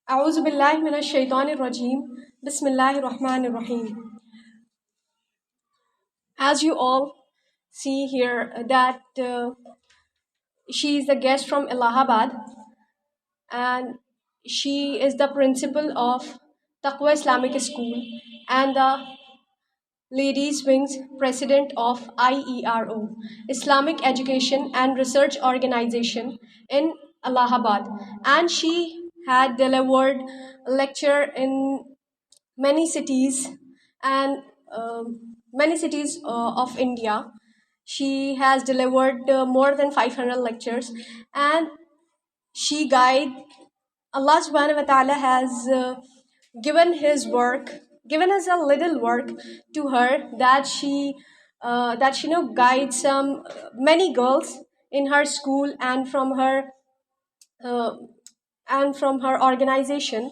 A'udhu billahi minash shaitanir rajim. Bismillahir rahmanir rahim. As you all see here, that she is a guest from Allahabad, and she is the principal of Taqwa Islamic School and the Ladies Wings President of IERO, Islamic Education and Research Organization in Allahabad. And she had delivered a lecture in many cities and many cities of India. She has delivered more than 500 lectures, and she guide Allah subhanahu wa ta'ala has given his work, given us a little work to her, that she guides some many girls in her school uh, and from her organization.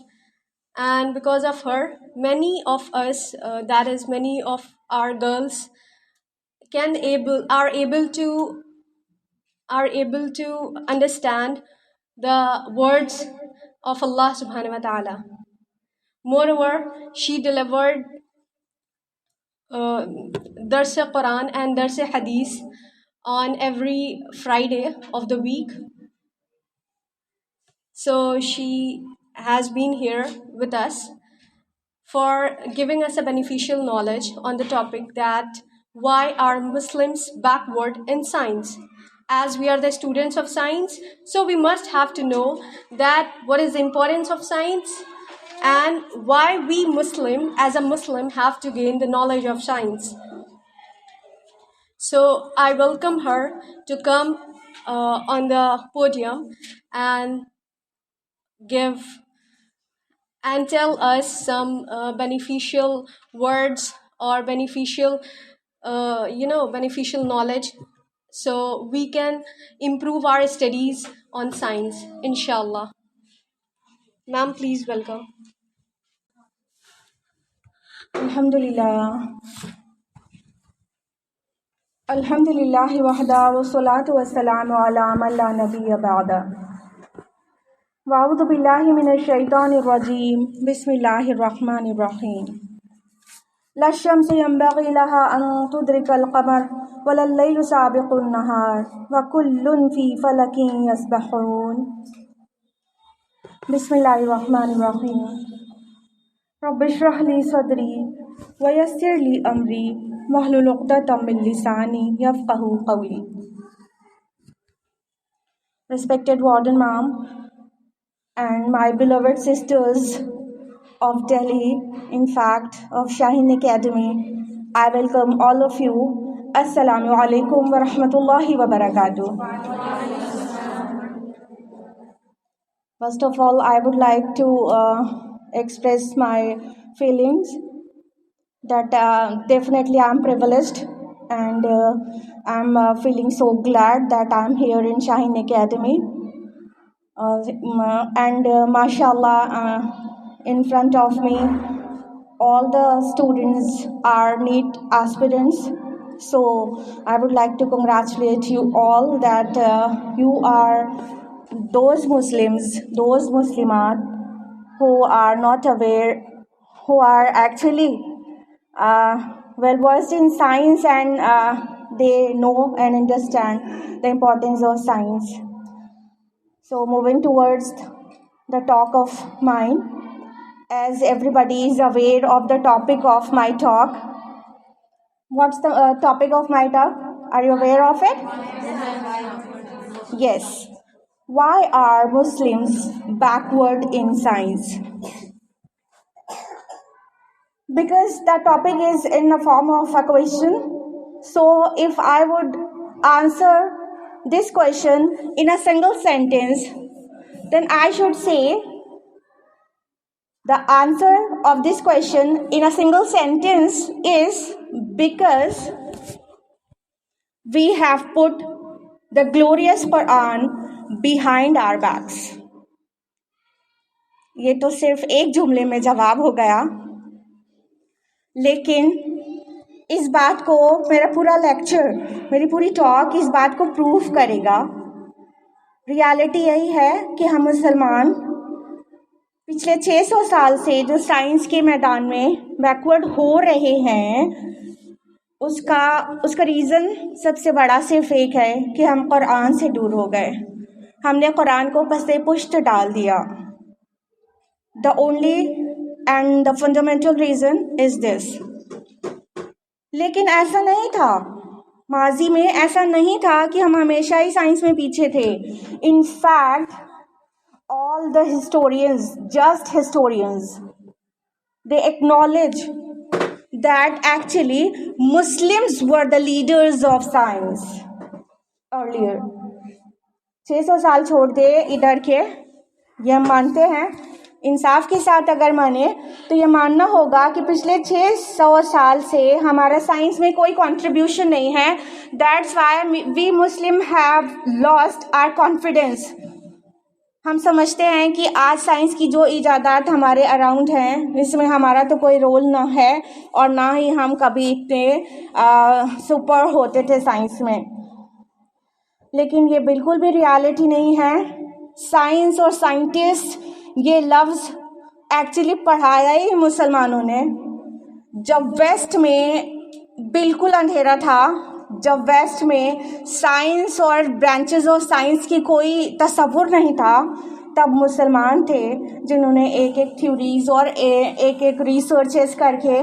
And because of her, many of us, that is many of our girls, can able are able to understand the words of Allah subhanahu wa ta'ala. Moreover, she delivered uh, Dars Quran and Dars Hadith on every Friday of the week. So she has been here with us for giving us a beneficial knowledge on the topic that why are Muslims backward in science. As we are the students of science, so we must have to know that what is the importance of science and why we Muslim as a Muslim have to gain the knowledge of science. So I welcome her to come on the podium and give and tell us some beneficial words or beneficial knowledge, so we can improve our studies on science, inshallah. Ma'am, please welcome. Alhamdulillah. Alhamdulillahi wahda wa salatu wa salamu ala man la nabiyya ba'da. Wa'udhu billahi minash shaitanir rajim. Bismillahir rahmanir rahim. La shamsu yanbaghi laha an tudrika al-qamar wa la al-laylu sabiqu an-nahar wa kullun fi falakin yasbahun. Bismillahir rahmanir rahim. Rabbi shrah li sadri wa yassir li amri wahlul 'uqdatam min lisani yafqahu qawli. Respected Warden Ma'am and my beloved sisters of Delhi, in fact of Shaheen Academy, I welcome all of you. Assalamu alaikum wa rahmatullahi wa barakatuh. First of all, I would like to express my feelings that definitely I'm privileged, and I'm feeling so glad that I'm here in Shaheen Academy. And mashallah, in front of me, all the students are NEET aspirants. So I would like to congratulate you all that you are those Muslims, those Muslimat who are not aware, who are actually well versed in science, and they know and understand the importance of science. So moving towards the talk of mine, as everybody is aware of the topic of my talk. What's the topic of my talk? Are you aware of it? Yes. Why are Muslims backward in science? Because the topic is in the form of a question. So if I would answer this question in a single sentence, then I should say the answer of this question in a single sentence is because we have put the glorious Quran behind our backs. ये तो सिर्फ एक जुमले में जवाब हो गया, लेकिन इस बात को मेरा पूरा लेक्चर, मेरी पूरी टॉक इस बात को प्रूव करेगा। रियलिटी यही है कि हम मुसलमान पिछले 600 साल से जो साइंस के मैदान में बैकवर्ड हो रहे हैं, उसका रीज़न सबसे बड़ा सिर्फ एक है कि हम कुरान से दूर हो गए। हमने कुरान को पसे पुश्त डाल दिया। The only and the fundamental reason is this. लेकिन ऐसा नहीं था, माजी में ऐसा नहीं था कि हम हमेशा ही साइंस में पीछे थे। In fact all the historians, just historians, they acknowledge that actually Muslims were the leaders of science earlier. 600 साल छोड़ दे इधर के, ये हम मानते हैं। इंसाफ के साथ अगर माने तो ये मानना होगा कि पिछले 600 साल से हमारा साइंस में कोई कंट्रीब्यूशन नहीं है। That's why we Muslim have lost our confidence. हम समझते हैं कि आज साइंस की जो इजादात हमारे अराउंड हैं, इसमें हमारा तो कोई रोल ना है और ना ही हम कभी इतने सुपर होते थे साइंस में। लेकिन ये बिल्कुल भी रियलिटी नहीं है। साइंस और साइंटिस्ट ये लफ्ज़ एक्चुअली पढ़ाया ही मुसलमानों ने जब वेस्ट में बिल्कुल अंधेरा था, जब वेस्ट में साइंस और ब्रांचेस ऑफ साइंस की कोई तस्वुर नहीं था। तब मुसलमान थे जिन्होंने एक एक थ्योरीज और एक एक रिसर्चेस करके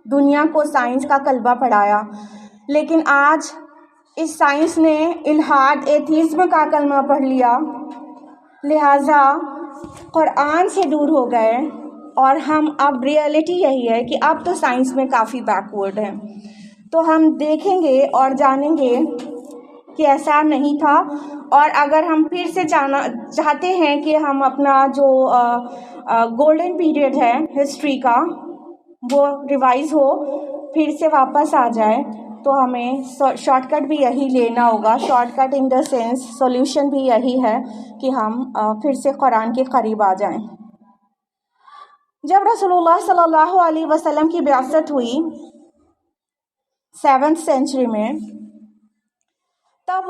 दुनिया को साइंस का कलबा पढ़ाया। लेकिन आज इस साइंस ने इल्हाद एथीज़्म का कलमा पढ़ लिया, लिहाजा कुरान से दूर हो गए। और हम अब रियलिटी यही है कि अब तो साइंस में काफ़ी बैकवर्ड है। तो हम देखेंगे और जानेंगे कि ऐसा नहीं था। और अगर हम फिर से चाहते हैं कि हम अपना जो गोल्डन पीरियड है हिस्ट्री का वो रिवाइज हो, फिर से वापस आ जाए, तो हमें शॉर्टकट भी यही लेना होगा। Shortcut in the sense solution भी यही है कि हम फिर से कुरान के करीब आ जाएं। जब रसूलुल्लाह सल्लल्लाहु अलैहि वसल्लम की बिआसत हुई 7th सेंचुरी में, तब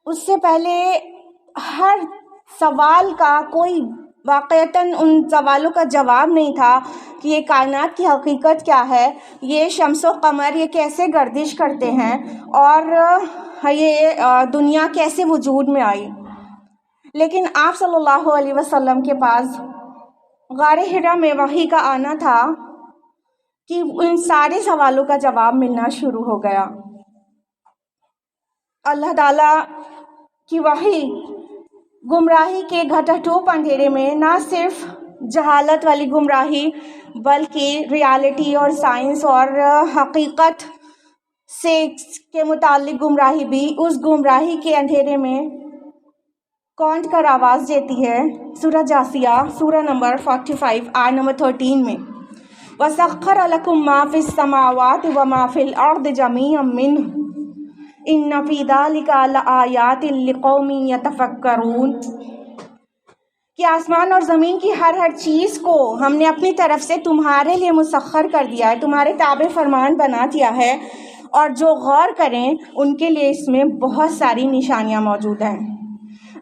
उससे पहले हर सवाल का कोई वाक़तन उन सवालों का जवाब नहीं था कि ये कायनात की हकीकत क्या है, ये शम्स और कमर ये कैसे गर्दिश करते हैं और ये दुनिया कैसे वजूद में आई। लेकिन आप सल्लल्लाहु अलैहि वसल्लम के पास गारे हिरा में वही का आना था कि इन सारे सवालों का जवाब मिलना शुरू हो गया। अल्लाह ताला की वही गुमराही के घटाटोप अंधेरे में ना सिर्फ जहालत वाली गुमराही बल्कि रियलिटी और साइंस और हकीकत से के मुतालिक गुमराही भी, उस गुमराही के अंधेरे में कौन कर आवाज़ देती है। सूरह जासिया सूरह नंबर 45 आयत नंबर 13 में वसख्खर लकुम मा फिस समावाति व मा फिल अर्द जमीअम मिन्हु इन्न फी ज़ालिका लआयातिन लिक़ौमिन यतफ़क्करून। कि आसमान और ज़मीन की हर चीज़ को हमने अपनी तरफ से तुम्हारे लिए मुसख्खर कर दिया है, तुम्हारे ताबे फरमान बना दिया है, और जो गौर करें उनके लिए इसमें बहुत सारी निशानियाँ मौजूद हैं।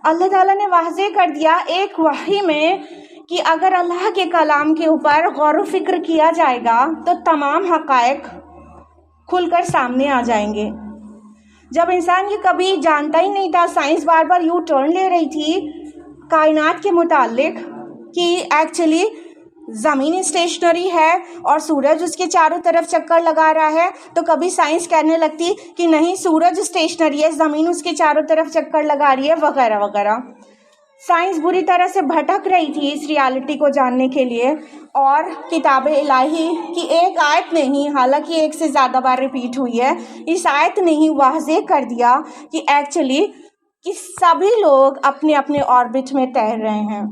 अल्लाह ताला ने वाज़े कर दिया एक वही में कि अगर अल्लाह के कलाम के ऊपर गौर व फिक्र किया जाएगा तो तमाम हक़ाइक़ खुलकर सामने आ जाएंगे। जब इंसान ये कभी जानता ही नहीं था, साइंस बार बार यू टर्न ले रही थी कायनात के मुतालिक कि एक्चुअली ज़मीन स्टेशनरी है और सूरज उसके चारों तरफ चक्कर लगा रहा है, तो कभी साइंस कहने लगती कि नहीं सूरज स्टेशनरी है, ज़मीन उसके चारों तरफ चक्कर लगा रही है, वगैरह वगैरह। साइंस बुरी तरह से भटक रही थी इस रियलिटी को जानने के लिए, और किताब इलाही की एक आयत ने ही, हालांकि एक से ज़्यादा बार रिपीट हुई है, इस आयत ने ही वाज़े कर दिया कि एक्चुअली कि सभी लोग अपने अपने ऑर्बिट में तैर रहे हैं।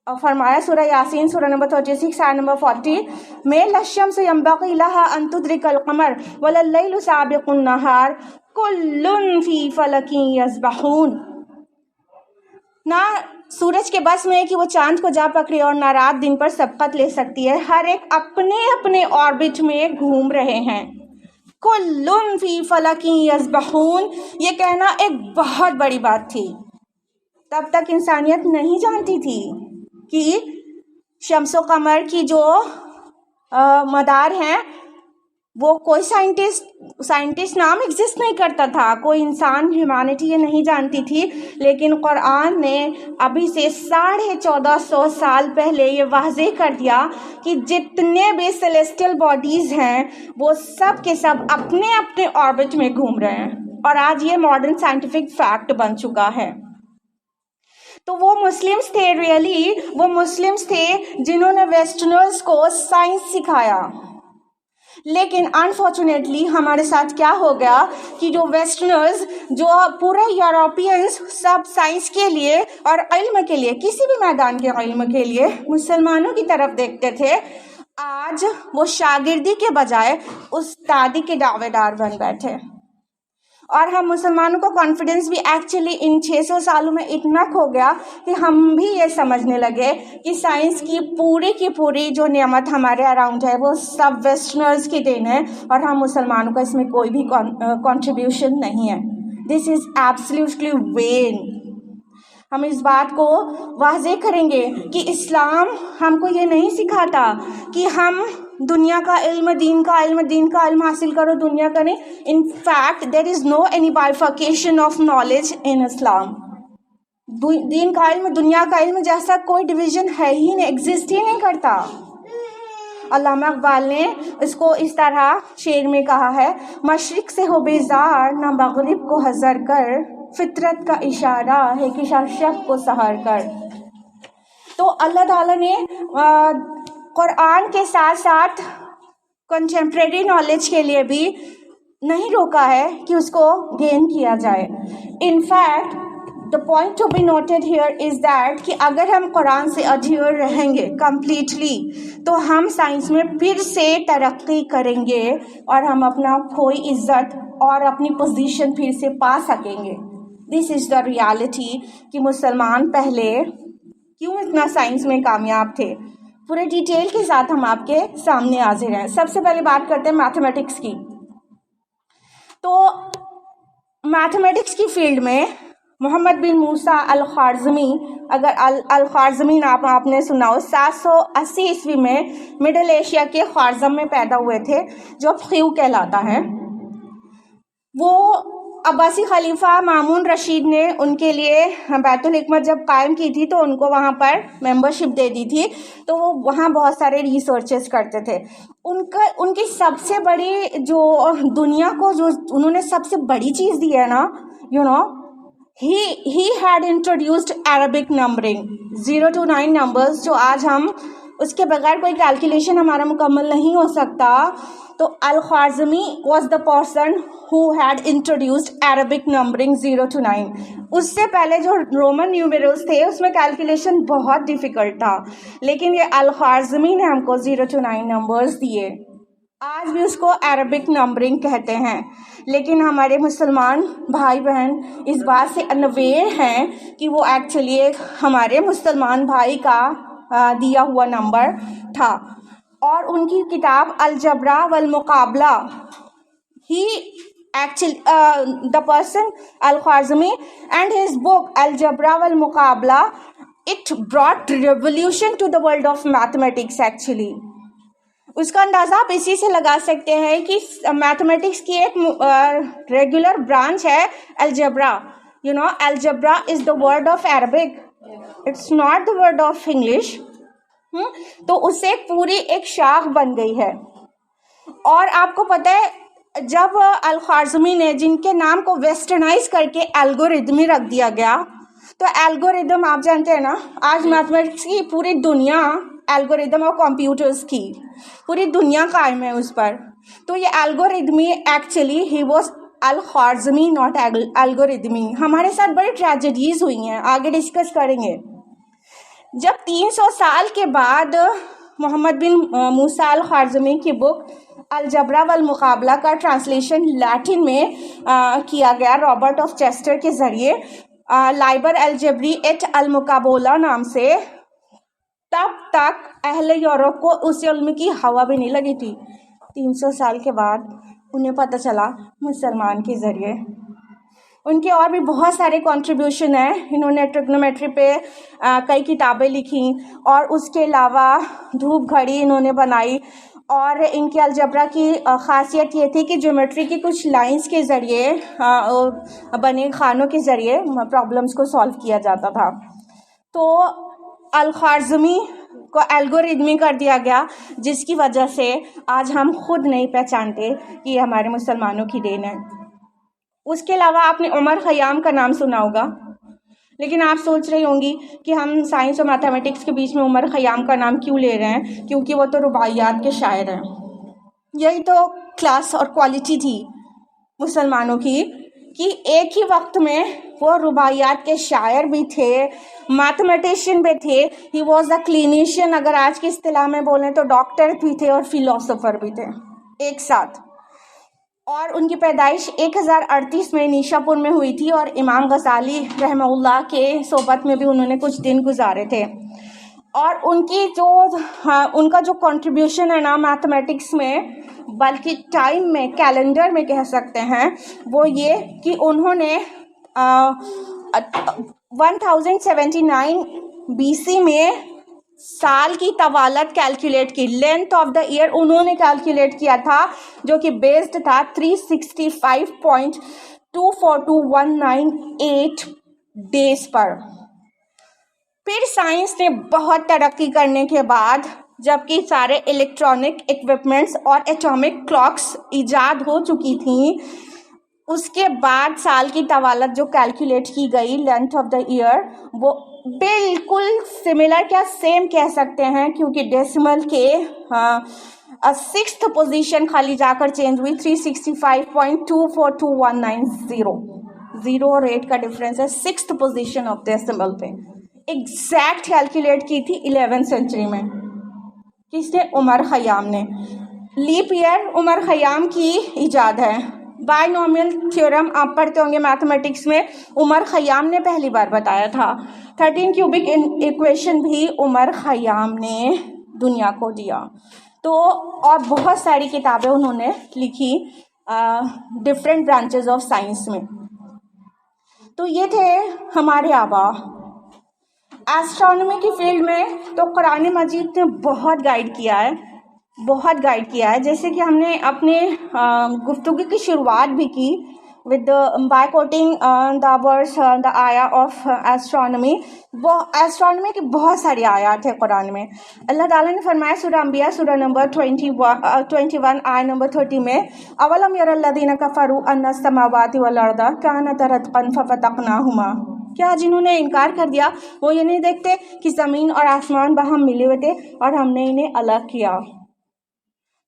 और फरमाया सूरह यासीन सूरह नंबर 36 आयत नंबर 40 में लश्शम्सु यंबग़ी लहा अन तुद्रिकल क़मर वल्लैलु साबिक़ुन नहार कुल्लुन फ़ी फ़लकिन यस्बहून। ना सूरज के बस में है कि वो चांद को जा पकड़े और ना रात दिन पर सबकत ले सकती है, हर एक अपने अपने ऑर्बिट में घूम रहे हैं। कुल्लुन फ़ी फ़लकिन यस्बहून, ये कहना एक बहुत बड़ी बात थी। तब तक इंसानियत नहीं जानती थी कि शम्सो कमर की जो मदार हैं वो कोई साइंटिस्ट नाम एग्जिस्ट नहीं करता था, कोई इंसान ह्यूमैनिटी ये नहीं जानती थी। लेकिन कुरान ने अभी से 1450 साल पहले ये वाज़ेह कर दिया कि जितने भी सेलेस्टियल बॉडीज़ हैं वो सब के सब अपने अपने ऑर्बिट में घूम रहे हैं, और आज ये मॉडर्न साइंटिफिक फैक्ट बन चुका है। तो वो मुस्लिम्स थे, वो मुस्लिम्स थे जिन्होंने वेस्टर्नर्स को साइंस सिखाया। लेकिन अनफॉर्चुनेटली हमारे साथ क्या हो गया कि जो वेस्टर्नर्स, जो पूरे यूरोपियंस सब साइंस के लिए और इल्म के लिए, किसी भी मैदान के इल्म के लिए मुसलमानों की तरफ देखते थे, आज वो शागिर्दी के बजाय उस्तादी के दावेदार बन बैठे। और हम मुसलमानों को कॉन्फिडेंस भी एक्चुअली इन 600 सालों में इतना खो गया कि हम भी ये समझने लगे कि साइंस की पूरी जो नेमत हमारे अराउंड है वो सब वेस्टर्नर्स की देन है, और हम मुसलमानों का इसमें कोई भी कंट्रीब्यूशन नहीं है। This is absolutely when. हम इस बात को वाज़ेह करेंगे कि इस्लाम हमको ये नहीं सिखाता कि हम दुनिया का इल्म, दीन का इल्म हासिल करो, दुनिया का नहीं। In fact there is no any bifurcation of knowledge in Islam. दीन का इल्म, दुनिया का इल्म जैसा कोई डिवीज़न है ही नहीं, एग्जिस्ट ही नहीं करता। अल्लामा इकबाल ने इसको इस तरह शेर में कहा है, मशरिक से हो बेजार ना मगरिब को हज़र कर, फितरत का इशारा है कि शक को सहर कर। तो अल्लाह ताला ने कुरान के साथ साथ कंटेम्प्रेरी नॉलेज के लिए भी नहीं रोका है कि उसको गेन किया जाए। In fact the point to be noted here is that कि अगर हम कुरान से अधीर रहेंगे कम्प्लीटली तो हम साइंस में फिर से तरक्की करेंगे और हम अपना खोई इज्जत और अपनी पोजीशन फिर से पा सकेंगे। दिस इज़ द रियलिटी कि मुसलमान पहले क्यों इतना साइंस में कामयाब थे। पूरे डिटेल के साथ हम आपके सामने हाजिर हैं। सबसे पहले बात करते हैं मैथमेटिक्स की। तो मैथमेटिक्स की फील्ड में मोहम्मद बिन मूसा अल ख्वारिज़मी, अगर अल ख्वारिज़मी नाम आपने सुना हो, 780 ईस्वी में मिडिल एशिया के ख्वारिज़म में पैदा हुए थे, जो ख्यू कहलाता है। वो अब्बासी खलीफा मामून रशीद ने उनके लिए बैतुल हिकमत जब कायम की थी तो उनको वहाँ पर मेंबरशिप दे दी थी, तो वो वहाँ बहुत सारे रिसर्चेस करते थे। उनकी सबसे बड़ी जो दुनिया को जो उन्होंने सबसे बड़ी चीज़ दी है ना, you know, he had introduced Arabic numbering, 0 to 9 numbers, जो आज हम उसके बगैर कोई कैलकुलेशन हमारा मुकम्मल नहीं हो सकता। तो Al Khwarizmi was the person who had introduced Arabic numbering 0 to 9। उससे पहले जो रोमन न्यूमेरल्स थे उसमें कैलकुलेशन बहुत डिफ़िकल्ट था, लेकिन ये अल ख्वारिज़मी ने हमको 0 to 9 नंबर्स दिए। आज भी उसको अरबिक नंबरिंग कहते हैं, लेकिन हमारे मुसलमान भाई बहन इस बात से अनअवेयर हैं कि वो एक्चुअली एक हमारे मुसलमान भाई का दिया हुआ नंबर था। और उनकी किताब Aljabr Wal Muqabala, he actually the person Al Khwarizmi and his book Aljabr Wal Muqabala, it brought revolution to the world of mathematics. Actually उसका अंदाज़ा आप इसी से लगा सकते हैं कि मैथमेटिक्स की एक रेगुलर ब्रांच है algebra. You know, algebra is the word of Arabic, it's not the word of English. तो उससे पूरी एक शाख बन गई है। और आपको पता है जब अल ख्वारिज़मी ने, जिनके नाम को वेस्टर्नाइज करके एल्गोरिदमी रख दिया गया, तो एल्गोरिदम आप जानते हैं ना, आज मैथमेटिक्स की पूरी दुनिया एल्गोरिदम और कंप्यूटर्स की पूरी दुनिया कायम है उस पर। तो ये Algoritmi actually he was Al Khwarizmi, not Algoritmi. हमारे साथ बड़ी ट्रेजेडीज हुई हैं, आगे डिस्कस करेंगे। जब 300 साल के बाद मोहम्मद बिन मूसा अल ख्वारिज़मी की बुक अलजबरा वल मुकाबला का ट्रांसलेशन लैटिन में किया गया रॉबर्ट ऑफ चेस्टर के ज़रिए, लाइबर अलजबरी एट अल मुकाबला नाम से, तब तक अहले यूरोप को उस इल्म की हवा भी नहीं लगी थी। 300 साल के बाद उन्हें पता चला मुसलमान के ज़रिए। उनके और भी बहुत सारे कंट्रीब्यूशन हैं। इन्होंने ट्रिग्नोमेट्री पे कई किताबें लिखी और उसके अलावा धूप घड़ी इन्होंने बनाई। और इनकी अलजबरा की ख़ासियत ये थी कि ज्योमेट्री की कुछ लाइंस के ज़रिए बने खानों के ज़रिए प्रॉब्लम्स को सॉल्व किया जाता था। तो अल-ख़्वारिज़मी को एल्गोरिदमी कर दिया गया, जिसकी वजह से आज हम खुद नहीं पहचानते कि ये हमारे मुसलमानों की देन है। उसके अलावा आपने उमर ख़याम का नाम सुना होगा, लेकिन आप सोच रही होंगी कि हम साइंस और मैथमेटिक्स के बीच में उमर ख़याम का नाम क्यों ले रहे हैं, क्योंकि वो तो रुबाइयात के शायर हैं। यही तो क्लास और क्वालिटी थी मुसलमानों की कि एक ही वक्त में वो रुबाइयात के शायर भी थे, मैथमेटिशियन भी थे, ही वॉज अ क्लिनिशियन, अगर आज की इस्तिलाह में बोलें तो डॉक्टर भी थे और फिलोसोफर भी थे एक साथ। और उनकी पैदाइश 1038 में निशापुर में हुई थी और इमाम गज़ाली रहमहुल्लाह के सोबत में भी उन्होंने कुछ दिन गुजारे थे। और उनकी जो उनका जो कंट्रीब्यूशन है ना मैथमेटिक्स में, बल्कि टाइम में, कैलेंडर में कह सकते हैं, वो ये कि उन्होंने 1079 BC में साल की तवालत कैलकुलेट की, लेंथ ऑफ द ईयर उन्होंने कैलकुलेट किया था, जो कि बेस्ड था 365.242198 डेज पर। फिर साइंस ने बहुत तरक्की करने के बाद, जबकि सारे इलेक्ट्रॉनिक इक्विपमेंट्स और एटॉमिक क्लॉक्स ईजाद हो चुकी थी, उसके बाद साल की तवालत जो कैलकुलेट की गई, लेंथ ऑफ द ईयर, वो बिल्कुल सिमिलर, क्या सेम कह सकते हैं, क्योंकि डेसिमल के 6th पोजीशन खाली जाकर चेंज हुई, 365.242190, 0 और 8 का डिफरेंस है, 6th पोजीशन ऑफ डेसिमल पे एग्जैक्ट कैलकुलेट की थी 11th सेंचुरी में। किसने? उमर ख़याम ने। लीप ईयर उमर ख़याम की इजाद है। बायनोमियल थ्योरम आप पढ़ते होंगे मैथमेटिक्स में, उमर ख़याम ने पहली बार बताया था। 13 क्यूबिक इक्वेशन भी उमर ख़याम ने दुनिया को दिया। तो और बहुत सारी किताबें उन्होंने लिखी डिफरेंट ब्रांचेस ऑफ साइंस में। तो ये थे हमारे आबा। एस्ट्रोनॉमी की फील्ड में तो कुरान मजीद ने बहुत गाइड किया है, बहुत गाइड किया है। जैसे कि हमने अपने गुफ्तगू की शुरुआत भी की with by quoting the verse the आया ऑफ एस्ट्रोनॉमी। वो एस्ट्रोनॉमी की बहुत सारी आयात है कुरान में। अल्लाह ताला ने फरमाया सूरह अंबिया सूरह नंबर 21 आय नंबर 30 में, अवलम यरल्लज़ीना कफ़रू अन्नस समावाति वल अर्दा कानता रत्क़न फ़फ़तक़नाहुमा। क्या जिन्होंने इनकार कर दिया वो ये नहीं देखते कि ज़मीन और आसमान बाहम मिले हुए थे और हमने इन्हें अलग किया।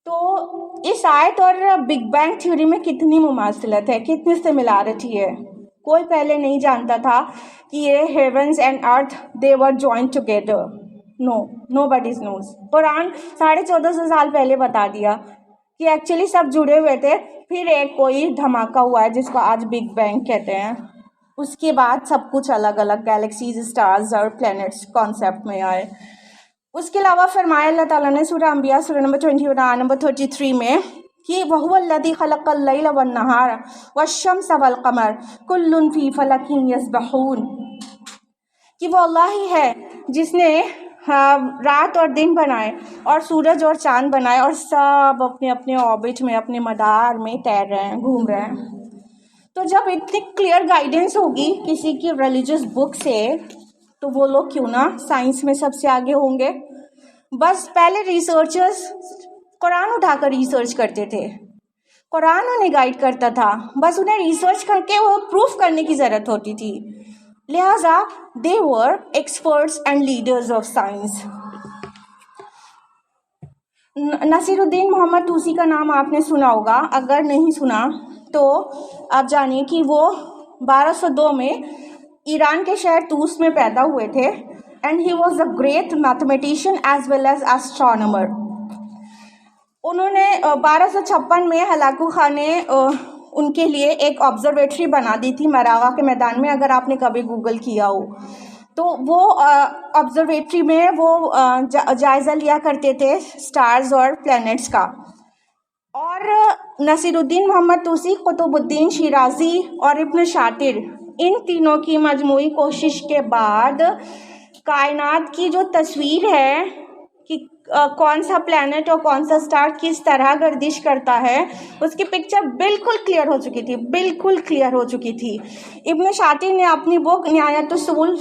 तो इस आयत और बिग बैंग थ्योरी में कितनी मुमासिलत है, कितनी सिमिलैरिटी है। कोई पहले नहीं जानता था कि ये heavens and earth they were joined together. Nobody knows. Quran 1450 साल पहले बता दिया कि एक्चुअली सब जुड़े हुए थे, फिर एक कोई धमाका हुआ है जिसको आज बिग बैंग कहते हैं। उसके बाद सब कुछ अलग अलग गैलेक्सीज, स्टार्स और प्लैनेट्स कॉन्सेप्ट में आए। उसके अलावा फरमाया अल्लाह ताला ने सूरह अंबिया सूरह नंबर 21 नंबर 33 में कि वहुवल्लज़ी खलक़ल लैला वन नहार वश्शम्स वल क़मर कुल्लुन फ़ी फ़लकिन यस्बहून, कि वो अल्लाह ही है जिसने रात और दिन बनाए और सूरज और चांद बनाए और सब अपने अपने ऑर्बिट में, अपने मदार में तैर रहे हैं, घूम रहे हैं। तो जब इतनी क्लियर गाइडेंस होगी किसी की रिलीजियस बुक से, तो वो लोग क्यों ना साइंस में सबसे आगे होंगे। बस पहले रिसर्चर्स कुरान उठाकर रिसर्च करते थे, कुरान उन्हें गाइड करता था, बस उन्हें रिसर्च करके वो प्रूफ करने की ज़रूरत होती थी। लिहाजा they were experts and leaders of science. Nasiruddin Muhammad Tusi का नाम आपने सुना होगा, अगर नहीं सुना तो आप जानिए कि वो 1202 में ईरान के शहर तूस में पैदा हुए थे and he was a great mathematician as well as astronomer. उन्होंने 1256 में हलाकू खान ने उनके लिए एक ऑब्जर्वेटरी बना दी थी मरागा के मैदान में, अगर आपने कभी गूगल किया हो तो। वो ऑब्जर्वेटरी में वो जायज़ा लिया करते थे स्टार्स और प्लैनेट्स का। और नसीरुद्दीन मोहम्मद तूसी, कुतुबुद्दीन शिराजी और इब्न शातिर, इन तीनों की मजमूई कोशिश के बाद कायनात की जो तस्वीर है कि कौन सा प्लैनेट और कौन सा स्टार किस तरह गर्दिश करता है, उसकी पिक्चर बिल्कुल क्लियर हो चुकी थी, बिल्कुल क्लियर हो चुकी थी। इब्न शातिर ने अपनी बुक निहायतुस्सूल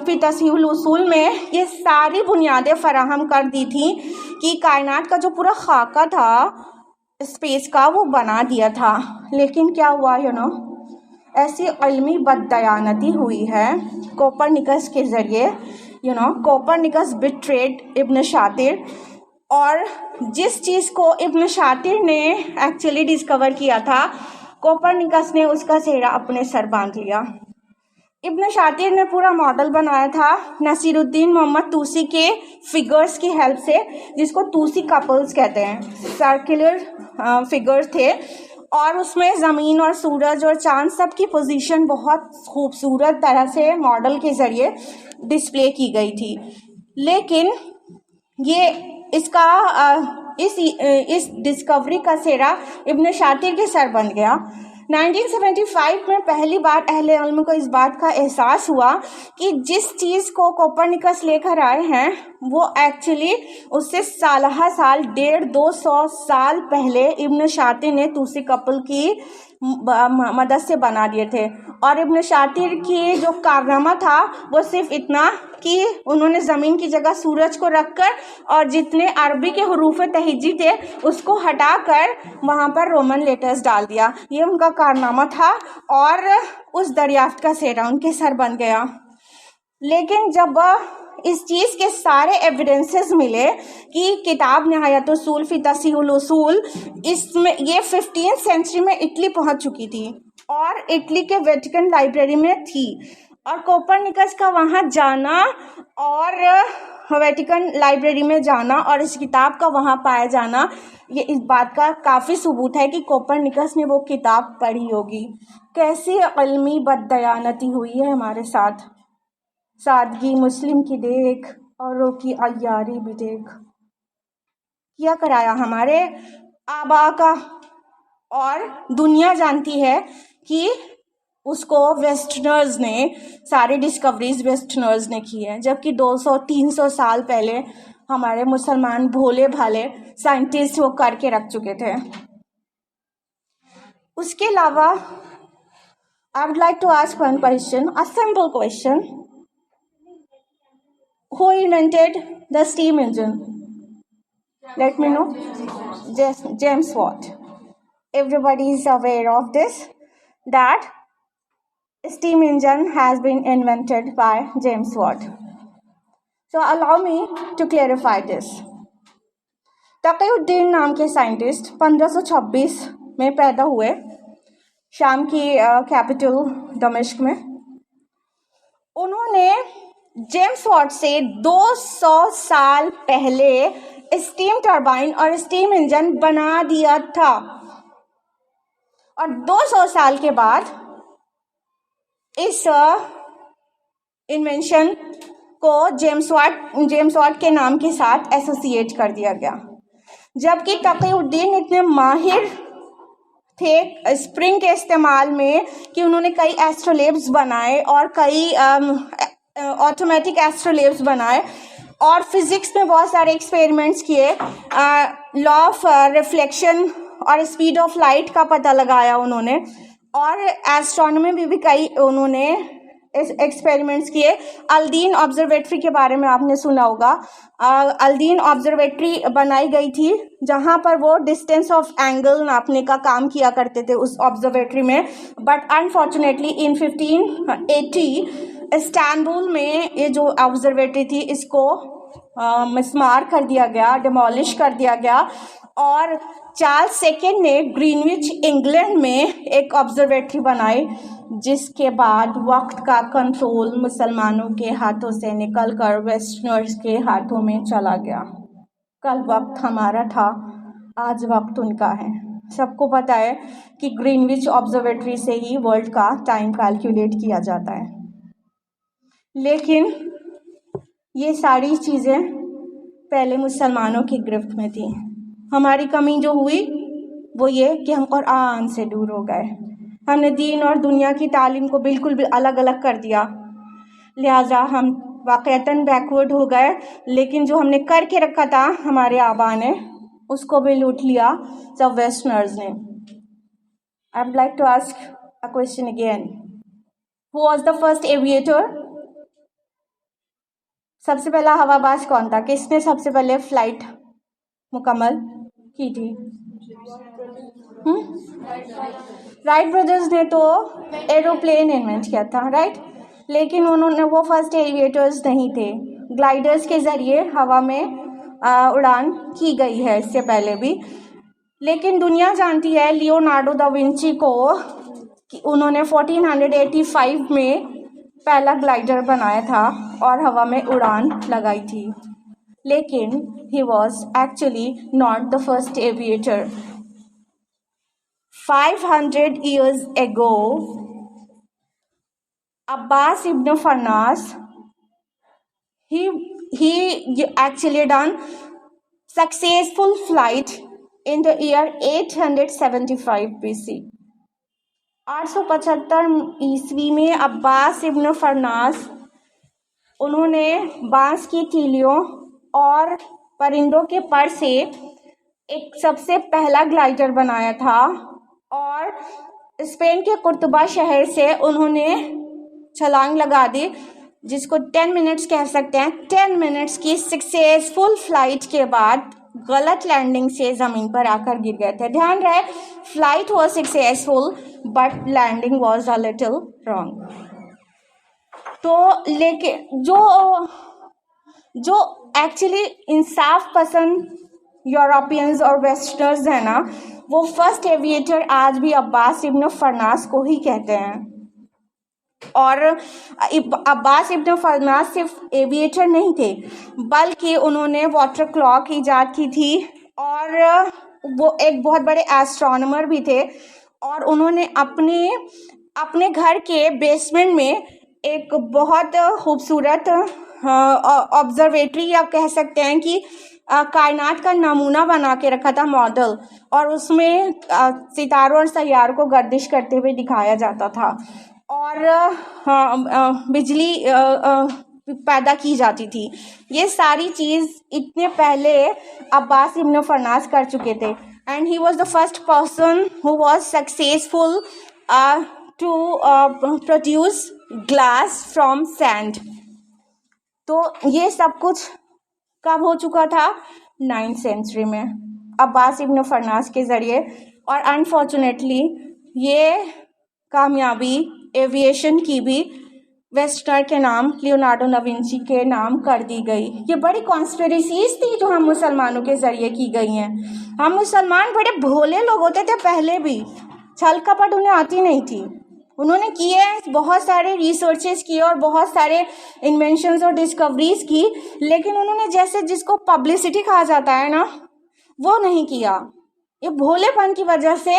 फी तस्हीहुल उसूल में ये सारी बुनियादें फराहम कर दी थी कि कायनात का जो पूरा खाका था स्पेस का वो बना दिया था। लेकिन क्या हुआ, ऐसी इल्मी बददयानती हुई है कोपरनिकस के ज़रिए। कोपरनिकस बिट्रेड इब्न शातिर, और जिस चीज़ को इब्न शातिर ने एक्चुअली डिस्कवर किया था, कोपरनिकस ने उसका सेहरा अपने सर बांध लिया। इब्न शातिर ने पूरा मॉडल बनाया था नसीरुद्दीन मोहम्मद तूसी के फिगर्स की हेल्प से, जिसको तूसी कपल्स कहते हैं। सर्कुलर फिगर्स थे और उसमें ज़मीन और सूरज और चांद सब की पोजीशन बहुत खूबसूरत तरह से मॉडल के ज़रिए डिस्प्ले की गई थी। लेकिन ये इस डिस्कवरी का सेहरा इब्न शातिर के सर बन गया। 1975 में पहली बार अहले इल्म को इस बात का एहसास हुआ कि जिस चीज़ को कोपरनिकस लेकर आए हैं वो एक्चुअली उससे साल 150-200 साल पहले इब्न शातिर ने तूसी कपल की मदद से बना दिए थे। और इब्न शातिर की जो कारनामा था वो सिर्फ इतना कि उन्होंने ज़मीन की जगह सूरज को रखकर और जितने अरबी के हरूफ तहजी थे उसको हटाकर वहाँ पर रोमन लेटर्स डाल दिया। ये उनका कारनामा था और उस दरियाफ्त का सेहरा उनके सर बन गया। लेकिन जब इस चीज़ के सारे एविडेंसेस मिले कि किताब निहायतुस्सूल फी तस्हीहुल उसूल, इसमें ये 15th सेंचुरी में इटली पहुंच चुकी थी और इटली के वेटिकन लाइब्रेरी में थी, और कोपरनिकस का वहाँ जाना और वेटिकन लाइब्रेरी में जाना और इस किताब का वहाँ पाया जाना, ये इस बात का काफ़ी सबूत है कि कोपरनिकस ने वो किताब पढ़ी होगी। कैसी इल्मी बददयानती हुई है हमारे साथ। सादगी मुस्लिम की देख औरों की अय्यारी भी देख। क्या कराया हमारे आबा का, और दुनिया जानती है कि उसको वेस्टर्नर्स ने, सारी डिस्कवरीज वेस्टर्नर्स ने की है, जबकि 200-300 साल पहले हमारे मुसलमान भोले भाले साइंटिस्ट वो करके रख चुके थे। उसके अलावा I would like to ask one question, a simple question. Who invented the steam engine? Let me know. James Watt. Everybody is aware of this, that steam engine has been invented by James Watt. So allow me to clarify this. तक़ीउद्दीन नाम के scientist 1526 में पैदा हुए शाम की capital दमिश्क में। उन्होंने जेम्स वॉट से 200 साल पहले स्टीम टरबाइन और स्टीम इंजन बना दिया था, और 200 साल के बाद इस इन्वेंशन को जेम्स वॉट के नाम के साथ एसोसिएट कर दिया गया। जबकि तक़ीउद्दीन इतने माहिर थे स्प्रिंग के इस्तेमाल में कि उन्होंने कई एस्ट्रोलेब्स बनाए और कई ऑटोमेटिक एस्ट्रोलेब्स बनाए और फिजिक्स में बहुत सारे एक्सपेरिमेंट्स किए। लॉ ऑफ रिफ्लेक्शन और स्पीड ऑफ लाइट का पता लगाया उन्होंने, और एस्ट्रोनॉमी में भी कई उन्होंने एक्सपेरिमेंट्स किए। अल्दीन ऑब्जर्वेटरी के बारे में आपने सुना होगा। अल्दीन ऑब्जर्वेटरी बनाई गई थी जहां पर वो डिस्टेंस ऑफ एंगल नापने का काम किया करते थे उस ऑब्जर्वेटरी में। बट अनफॉर्चुनेटली इन 1580 इस्तांबुल में ये जो ऑब्जर्वेटरी थी इसको मिसमार कर दिया गया, डिमोलिश कर दिया गया, और चार्ल्स सेकेंड ने ग्रीनविच इंग्लैंड में एक ऑब्जर्वेटरी बनाई, जिसके बाद वक्त का कंट्रोल मुसलमानों के हाथों से निकलकर वेस्टर्नर्स के हाथों में चला गया। कल वक्त हमारा था, आज वक्त उनका है। सबको पता है कि ग्रीनविच ऑब्जर्वेटरी से ही वर्ल्ड का टाइम कैलकुलेट किया जाता है। लेकिन ये सारी चीज़ें पहले मुसलमानों की गिरफ्त में थी। हमारी कमी जो हुई वो ये कि हम कुरान से दूर हो गए। हमने दीन और दुनिया की तालीम को बिल्कुल भी अलग अलग कर दिया, लिहाजा हम वाक़तन बैकवर्ड हो गए। लेकिन जो हमने करके रखा था हमारे आबा ने, उसको भी लूट लिया सब वेस्टर्नर्स ने। I would like to ask a question again, who was the first aviator? सबसे पहला हवाबाज कौन था? किसने सबसे पहले फ्लाइट मुकम्मल की थी? राइट ब्रदर्स ने तो एरोप्लेन इन्वेंट किया था, राइट। लेकिन उन्होंने, वो फर्स्ट एविएटर्स नहीं थे। ग्लाइडर्स के ज़रिए हवा में उड़ान की गई है इससे पहले भी। लेकिन दुनिया जानती है लियोनार्डो दा विंची को कि उन्होंने 1485 में पहला ग्लाइडर बनाया था और हवा में उड़ान लगाई थी। लेकिन he was actually not the first aviator. 500 years ago, Abbas ibn Farnas, he actually done successful flight in the year 875 BC. 875 ईस्वी में अब्बास इब्न फरनास, उन्होंने बांस की तीलियों और परिंदों के पर से एक सबसे पहला ग्लाइडर बनाया था और स्पेन के कुर्तुबा शहर से उन्होंने छलांग लगा दी, जिसको 10 मिनट्स कह सकते हैं। 10 मिनट्स की सक्सेसफुल फ्लाइट के बाद गलत लैंडिंग से ज़मीन पर आकर गिर गए थे। ध्यान रहे, flight was successful but landing was a little wrong. तो लेकिन जो एक्चुअली इंसाफ पसंद यूरोपियंस और वेस्टर्नर्स हैं ना, वो फर्स्ट एविएटर आज भी अब्बास इब्न फरनास को ही कहते हैं। और अब्बास इब्न फरनास सिर्फ एविएटर नहीं थे, बल्कि उन्होंने वाटर क्लॉक ईजाद की थी और वो एक बहुत बड़े एस्ट्रोनॉमर भी थे। और उन्होंने अपने घर के बेसमेंट में एक बहुत खूबसूरत ऑब्जर्वेटरी, या कह सकते हैं कि कायनात का नमूना बना के रखा था, मॉडल, और उसमें सितारों और सैयारों को गर्दिश करते हुए दिखाया जाता था और बिजली पैदा की जाती थी। ये सारी चीज़ इतने पहले अब्बास इब्न फरनास कर चुके थे and he was the first person who was successful to produce glass from sand. तो ये सब कुछ कब हो चुका था? 9th सेंचुरी में अब्बास इब्न फरनास के ज़रिए। और अनफॉर्चुनेटली ये कामयाबी एविएशन की भी वेस्टर्नर के नाम, लियोनार्डो दा विंची के नाम कर दी गई। ये बड़ी कॉन्स्पिरेसीज थी जो हम मुसलमानों के ज़रिए की गई हैं। हम मुसलमान बड़े भोले लोग होते थे पहले भी, छल कपट उन्हें आती नहीं थी। उन्होंने किए बहुत सारे रिसर्चेस किए और बहुत सारे इन्वेंशंस और डिस्कवरीज की, लेकिन उन्होंने जैसे जिसको पब्लिसिटी कहा जाता है ना, वो नहीं किया। ये भोलेपन की वजह से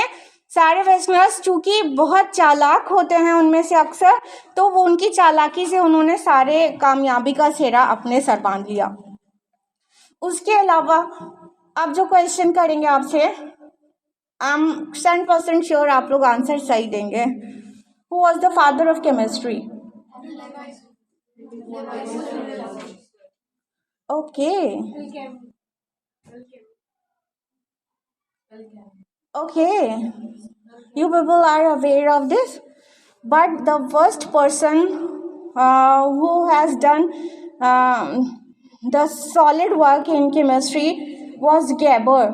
सारे वेस्टर्नर्स चूँकि बहुत चालाक होते हैं उनमें से अक्सर, तो वो उनकी चालाकी से उन्होंने सारे कामयाबी का सेहरा अपने सर बांध लिया। उसके अलावा अब जो क्वेश्चन करेंगे आपसे, आई एम 100% श्योर आप लोग आंसर सही देंगे। Who was the father of chemistry? Okay. Okay. You people are aware of this, but the first person who has done the solid work in chemistry was Geber.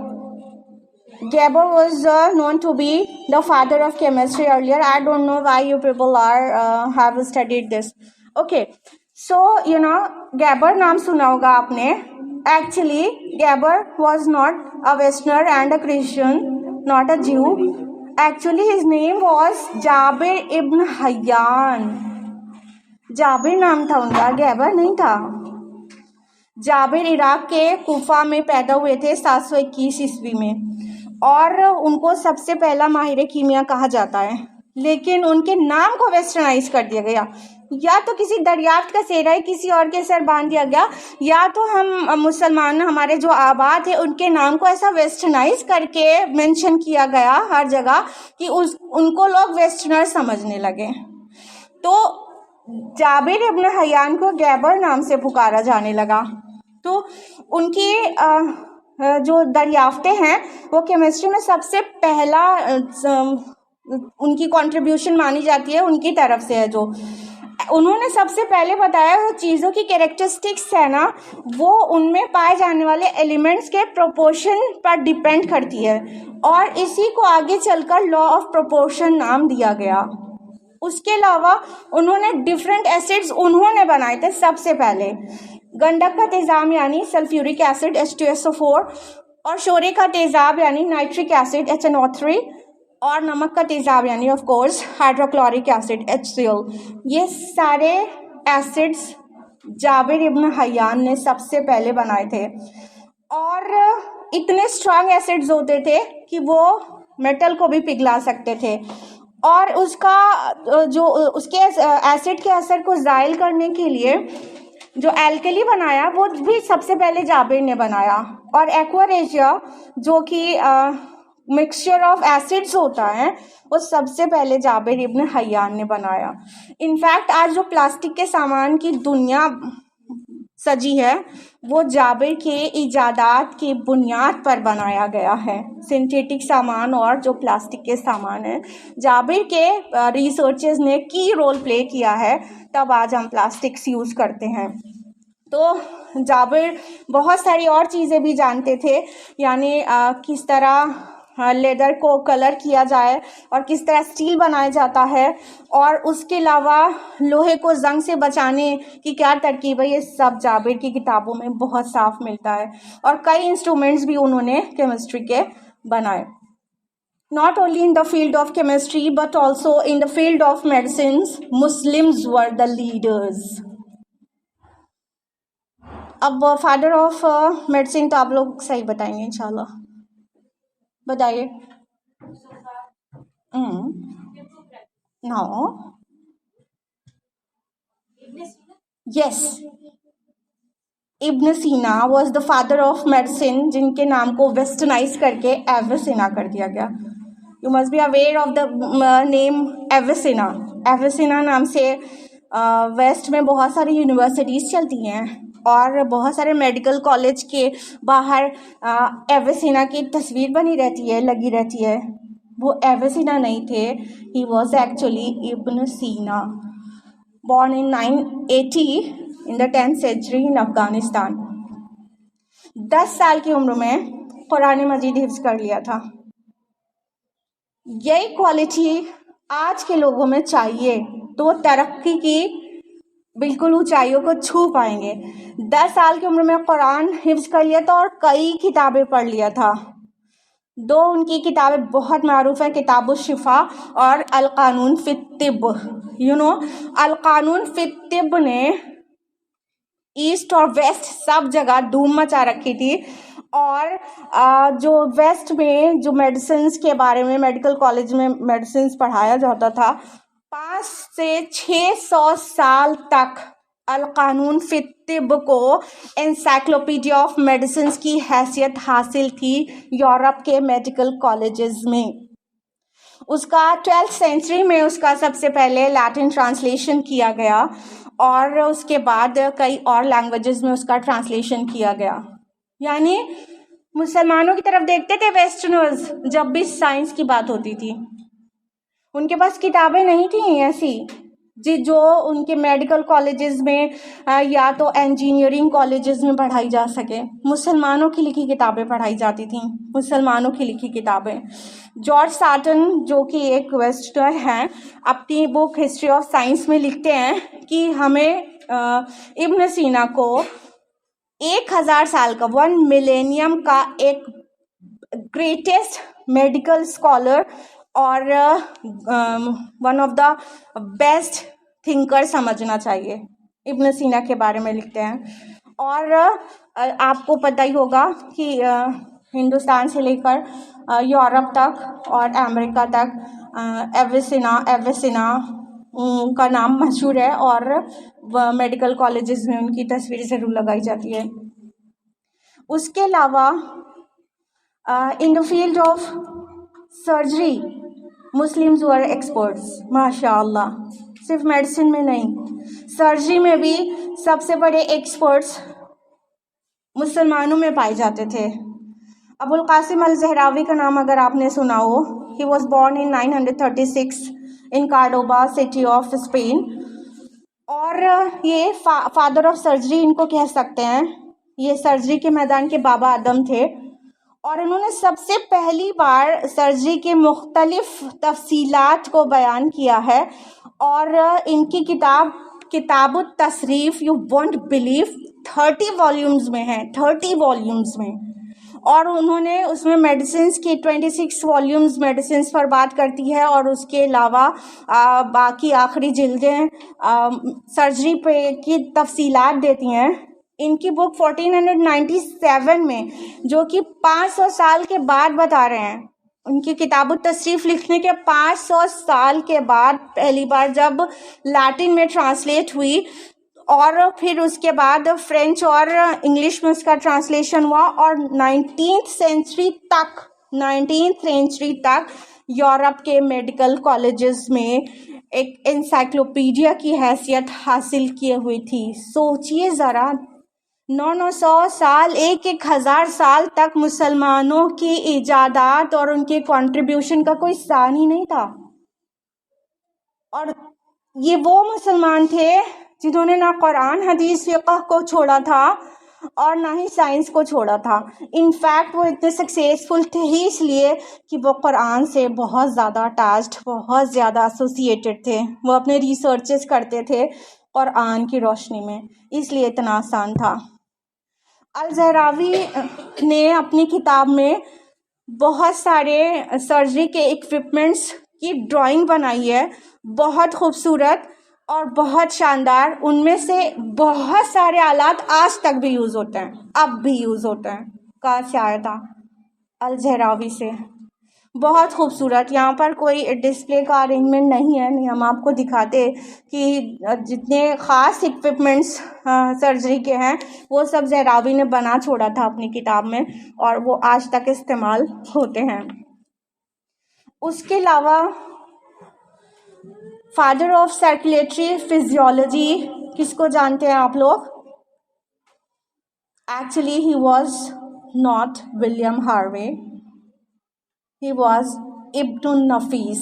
Geber was known to be the father of chemistry earlier. I don't know why you people are have studied this. Okay, so you know Geber नाम सुना होगा आपने. Actually, Geber was not a Westerner and a Christian, not a Jew. Actually, his name was Jabir ibn Hayyan. Jabir नाम था उनका, गेबर नहीं था। Jabir Iraq के कूफा में पैदा हुए थे 721 ईस्वी में और उनको सबसे पहला माहिर कीमिया कहा जाता है, लेकिन उनके नाम को वेस्टर्नाइज कर दिया गया। या तो किसी दरियाफ्त का सेहरा ही किसी और के सर बांध दिया गया, या तो हम मुसलमान हमारे जो आबाद है उनके नाम को ऐसा वेस्टर्नाइज करके मेंशन किया गया हर जगह कि उनको लोग वेस्टर्नर समझने लगे। तो जाबिर इब्न हयान को गैबर नाम से पुकारा जाने लगा। तो उनकी जो दरियाफ्तें हैं वो केमिस्ट्री में सबसे पहला उनकी कंट्रीब्यूशन मानी जाती है, उनकी तरफ से है। जो उन्होंने सबसे पहले बताया वो चीज़ों की कैरेक्टरिस्टिक्स है ना, वो उनमें पाए जाने वाले एलिमेंट्स के प्रोपोर्शन पर डिपेंड करती है, और इसी को आगे चलकर लॉ ऑफ प्रोपोर्शन नाम दिया गया। उसके अलावा उन्होंने डिफरेंट एसिड्स उन्होंने बनाए थे सबसे पहले। गंधक का तेजाब यानी सल्फ्यूरिक एसिड H2SO4, और शोरे का तेजाब यानी नाइट्रिक एसिड HNO3, और नमक का तेजाब यानी of course hydrochloric acid HCl। ये सारे एसिड्स जाबिर इब्न हयान ने सबसे पहले बनाए थे, और इतने स्ट्रांग एसिड्स होते थे कि वो मेटल को भी पिघला सकते थे, और उसका जो उसके एसिड के असर को ज़ाइल करने के लिए जो एल्कली बनाया वो भी सबसे पहले जाबिर ने बनाया। और एक्वारेशिया जो कि मिक्सचर ऑफ एसिड्स होता है वो सबसे पहले जाबिर इब्न हयान ने बनाया। इनफैक्ट आज जो प्लास्टिक के सामान की दुनिया सजी है वो जाबिर के इजादात की बुनियाद पर बनाया गया है। सिंथेटिक सामान और जो प्लास्टिक के सामान है, जाबिर के रिसर्चर्स ने की रोल प्ले किया है, तब आज हम प्लास्टिक्स यूज़ करते हैं। तो जाबिर बहुत सारी और चीज़ें भी जानते थे, यानी किस तरह लेदर को कलर किया जाए और किस तरह स्टील बनाया जाता है, और उसके अलावा लोहे को जंग से बचाने की क्या तरकीब है, ये सब जाबिर की किताबों में बहुत साफ मिलता है। और कई इंस्ट्रूमेंट्स भी उन्होंने केमिस्ट्री के बनाए। Not only in the field of chemistry but also in the field of medicines, Muslims were the leaders. अब फादर ऑफ मेडिसिन तो आप लोग सही बताएंगे इंशाल्लाह, बताइए। No, yes, Ibn Sina was the father of medicine, जिनके नाम को वेस्टर्नाइज करके एविसेना कर दिया गया। You must be aware of the name Avicenna. Avicenna नाम से वेस्ट में बहुत सारी यूनिवर्सिटीज़ चलती हैं, और बहुत सारे मेडिकल कॉलेज के बाहर एविसेना की तस्वीर बनी रहती है, लगी रहती है। वो एविसेना नहीं थे, ही वॉज एक्चुअली इब्न सीना, born in 980 in the 10th century in Afghanistan. 10 साल की उम्र में कुरान मजीद हिफ्ज़ कर लिया था। यही क्वालिटी आज के लोगों में चाहिए तो तरक्की की बिल्कुल ऊंचाइयों को छू पाएंगे। 10 साल की उम्र में कुरान हिफ्ज़ कर लिया था और कई किताबें पढ़ लिया था। दो उनकी किताबें बहुत मारूफ है, किताबुश शिफा और अल कानून फित तिब। अल कानून फित तिब ने ईस्ट और वेस्ट सब जगह धूम मचा रखी थी, और जो वेस्ट में जो मेडिसिन्स के बारे में मेडिकल कॉलेज में मेडिसिन्स पढ़ाया जाता था, 5 से 600 साल तक अल कानून फित तिब को एनसाइक्लोपीडिया ऑफ मेडिसिन्स की हैसियत हासिल थी यूरोप के मेडिकल कॉलेजेस में। उसका 12th सेंचुरी में उसका सबसे पहले लैटिन ट्रांसलेशन किया गया, और उसके बाद कई और लैंग्वेजेस में उसका ट्रांसलेशन किया गया। यानी मुसलमानों की तरफ देखते थे वेस्टर्नर्स जब भी साइंस की बात होती थी। उनके पास किताबें नहीं थी ऐसी जो उनके मेडिकल कॉलेजेस में या तो इंजीनियरिंग कॉलेजेस में पढ़ाई जा सके। मुसलमानों की लिखी किताबें पढ़ाई जाती थीं, मुसलमानों की लिखी किताबें। जॉर्ज साटन जो कि एक वेस्टर्नर हैं, अपनी बुक हिस्ट्री ऑफ साइंस में लिखते हैं कि हमें इब्न सीना को 1000 साल का 1 मिलेनियम का एक ग्रेटेस्ट मेडिकल स्कॉलर और one of the best thinker समझना चाहिए। इब्न सीना के बारे में लिखते हैं। और आपको पता ही होगा कि हिंदुस्तान से लेकर यूरोप तक और अमेरिका तक एविसेना का नाम मशहूर है और मेडिकल कॉलेजेस में उनकी तस्वीर ज़रूर लगाई जाती है। उसके अलावा in the field of surgery Muslims were experts, माशाअल्लाह। सिर्फ मेडिसिन में नहीं, सर्जरी में भी सबसे बड़े एक्सपर्ट्स मुसलमानों में पाए जाते थे। अबुल कासिम अल ज़हरावी का नाम अगर आपने सुना हो, he was born in 936 in Cordoba city of Spain, और ये फादर ऑफ सर्जरी इनको कह सकते हैं। ये सर्जरी के मैदान के बाबा आदम थे और इन्होंने सबसे पहली बार सर्जरी के मुख्तलिफ तफसीलात को बयान किया है। और इनकी किताबुत तसरीफ़ यू वोंट बिलीव 30 वॉल्यूम्स में है, 30 वॉल्यूम्स में। और उन्होंने उसमें मेडिसिन्स की 26 वॉल्यूम्स मेडिसिन्स पर बात करती है, और उसके अलावा बाकी आखिरी जिल्दें सर्जरी पे की तफसीलात देती हैं। इनकी बुक 1497 में, जो कि 500 साल के बाद बता रहे हैं, उनकी किताबुत तसरीफ़ लिखने के 500 साल के बाद पहली बार जब लैटिन में ट्रांसलेट हुई, और फिर उसके बाद फ्रेंच और इंग्लिश में उसका ट्रांसलेशन हुआ, और 19th सेंचुरी तक यूरोप के मेडिकल कॉलेजेस में एक एनसाइक्लोपीडिया की हैसियत हासिल किए हुई थी। सोचिए ज़रा, 900 साल, 1000 साल तक मुसलमानों की इजादात और उनके कंट्रीब्यूशन का कोई स्थान ही नहीं था। और ये वो मुसलमान थे जिन्होंने ना कुरान हदीस फ़िक़्ह को छोड़ा था और ना ही साइंस को छोड़ा था। इनफैक्ट वो इतने सक्सेसफुल थे ही इसलिए कि वो कुरान से बहुत ज़्यादा अटैच्ड, बहुत ज़्यादा एसोसिएटेड थे। वो अपने रिसर्चेस करते थे कुरान की रोशनी में, इसलिए इतना आसान था। अल ज़हरावी ने अपनी किताब में बहुत सारे सर्जरी के इक्विपमेंट्स की ड्राइंग बनाई है, बहुत खूबसूरत और बहुत शानदार। उनमें से बहुत सारे आलात आज तक भी यूज़ होते हैं, अब भी यूज़ होते हैं। कहाँ से आया था? अल ज़हरावी से। बहुत खूबसूरत। यहाँ पर कोई डिस्प्ले का अरेंजमेंट नहीं है, नहीं हम आपको दिखाते कि जितने ख़ास इक्विपमेंट्स सर्जरी के हैं वो सब ज़हरावी ने बना छोड़ा था अपनी किताब में, और वो आज तक इस्तेमाल होते हैं। उसके अलावा फादर ऑफ सर्कुलेटरी फिजियोलॉजी किसको जानते हैं आप लोग? Actually he was not William Harvey, he was Ibn Nafis.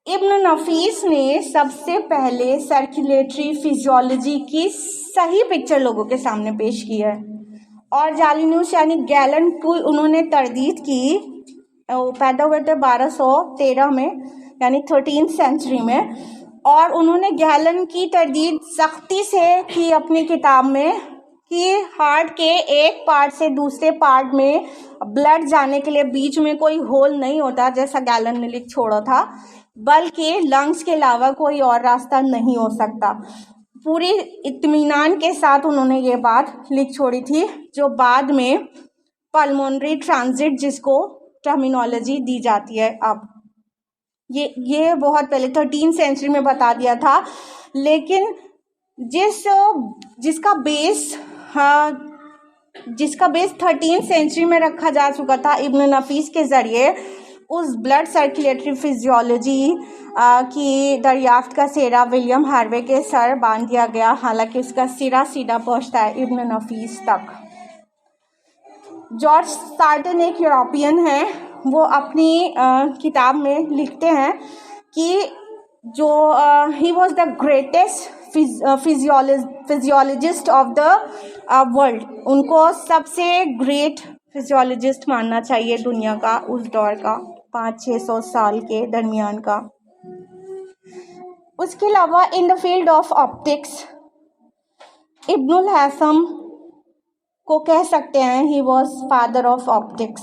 Ibn Nafis ने सबसे पहले सर्कुलेटरी फिजियोलॉजी की सही पिक्चर लोगों के सामने पेश की है, और जालिनूस यानी गैलन की उन्होंने तरदीद की। वो पैदा हुए थे 1213 में, यानी 13th सेंचुरी में, और उन्होंने गैलन की तरदीद सख्ती से की अपनी किताब में कि हार्ट के एक पार्ट से दूसरे पार्ट में ब्लड जाने के लिए बीच में कोई होल नहीं होता जैसा गैलन ने लिख छोड़ा था, बल्कि लंग्स के अलावा कोई और रास्ता नहीं हो सकता। पूरी इत्मीनान के साथ उन्होंने ये बात लिख छोड़ी थी, जो बाद में पल्मोनरी ट्रांजिट जिसको टर्मिनोलॉजी दी जाती है अब, ये बहुत पहले 13th सेंचुरी में बता दिया था। लेकिन जिसका बेस 13th सेंचुरी में रखा जा चुका था इब्न नफीस के ज़रिए, उस ब्लड सर्कुलेटरी फिजियोलॉजी की दरियाफ्त का सिरा विलियम हार्वे के सर बांध दिया गया, हालांकि उसका सिरा सीधा पहुंचता है इब्न नफीस तक। जॉर्ज सार्टन एक यूरोपियन है, वो अपनी किताब में लिखते हैं कि जो he was the greatest physiologist of the world. उनको सबसे ग्रेट फिजियोलॉजिस्ट मानना चाहिए दुनिया का, उस दौर का 500-600 साल के दरमियान का। उसके अलावा in the field of optics Ibnul Haisam को कह सकते हैं, he was father of optics.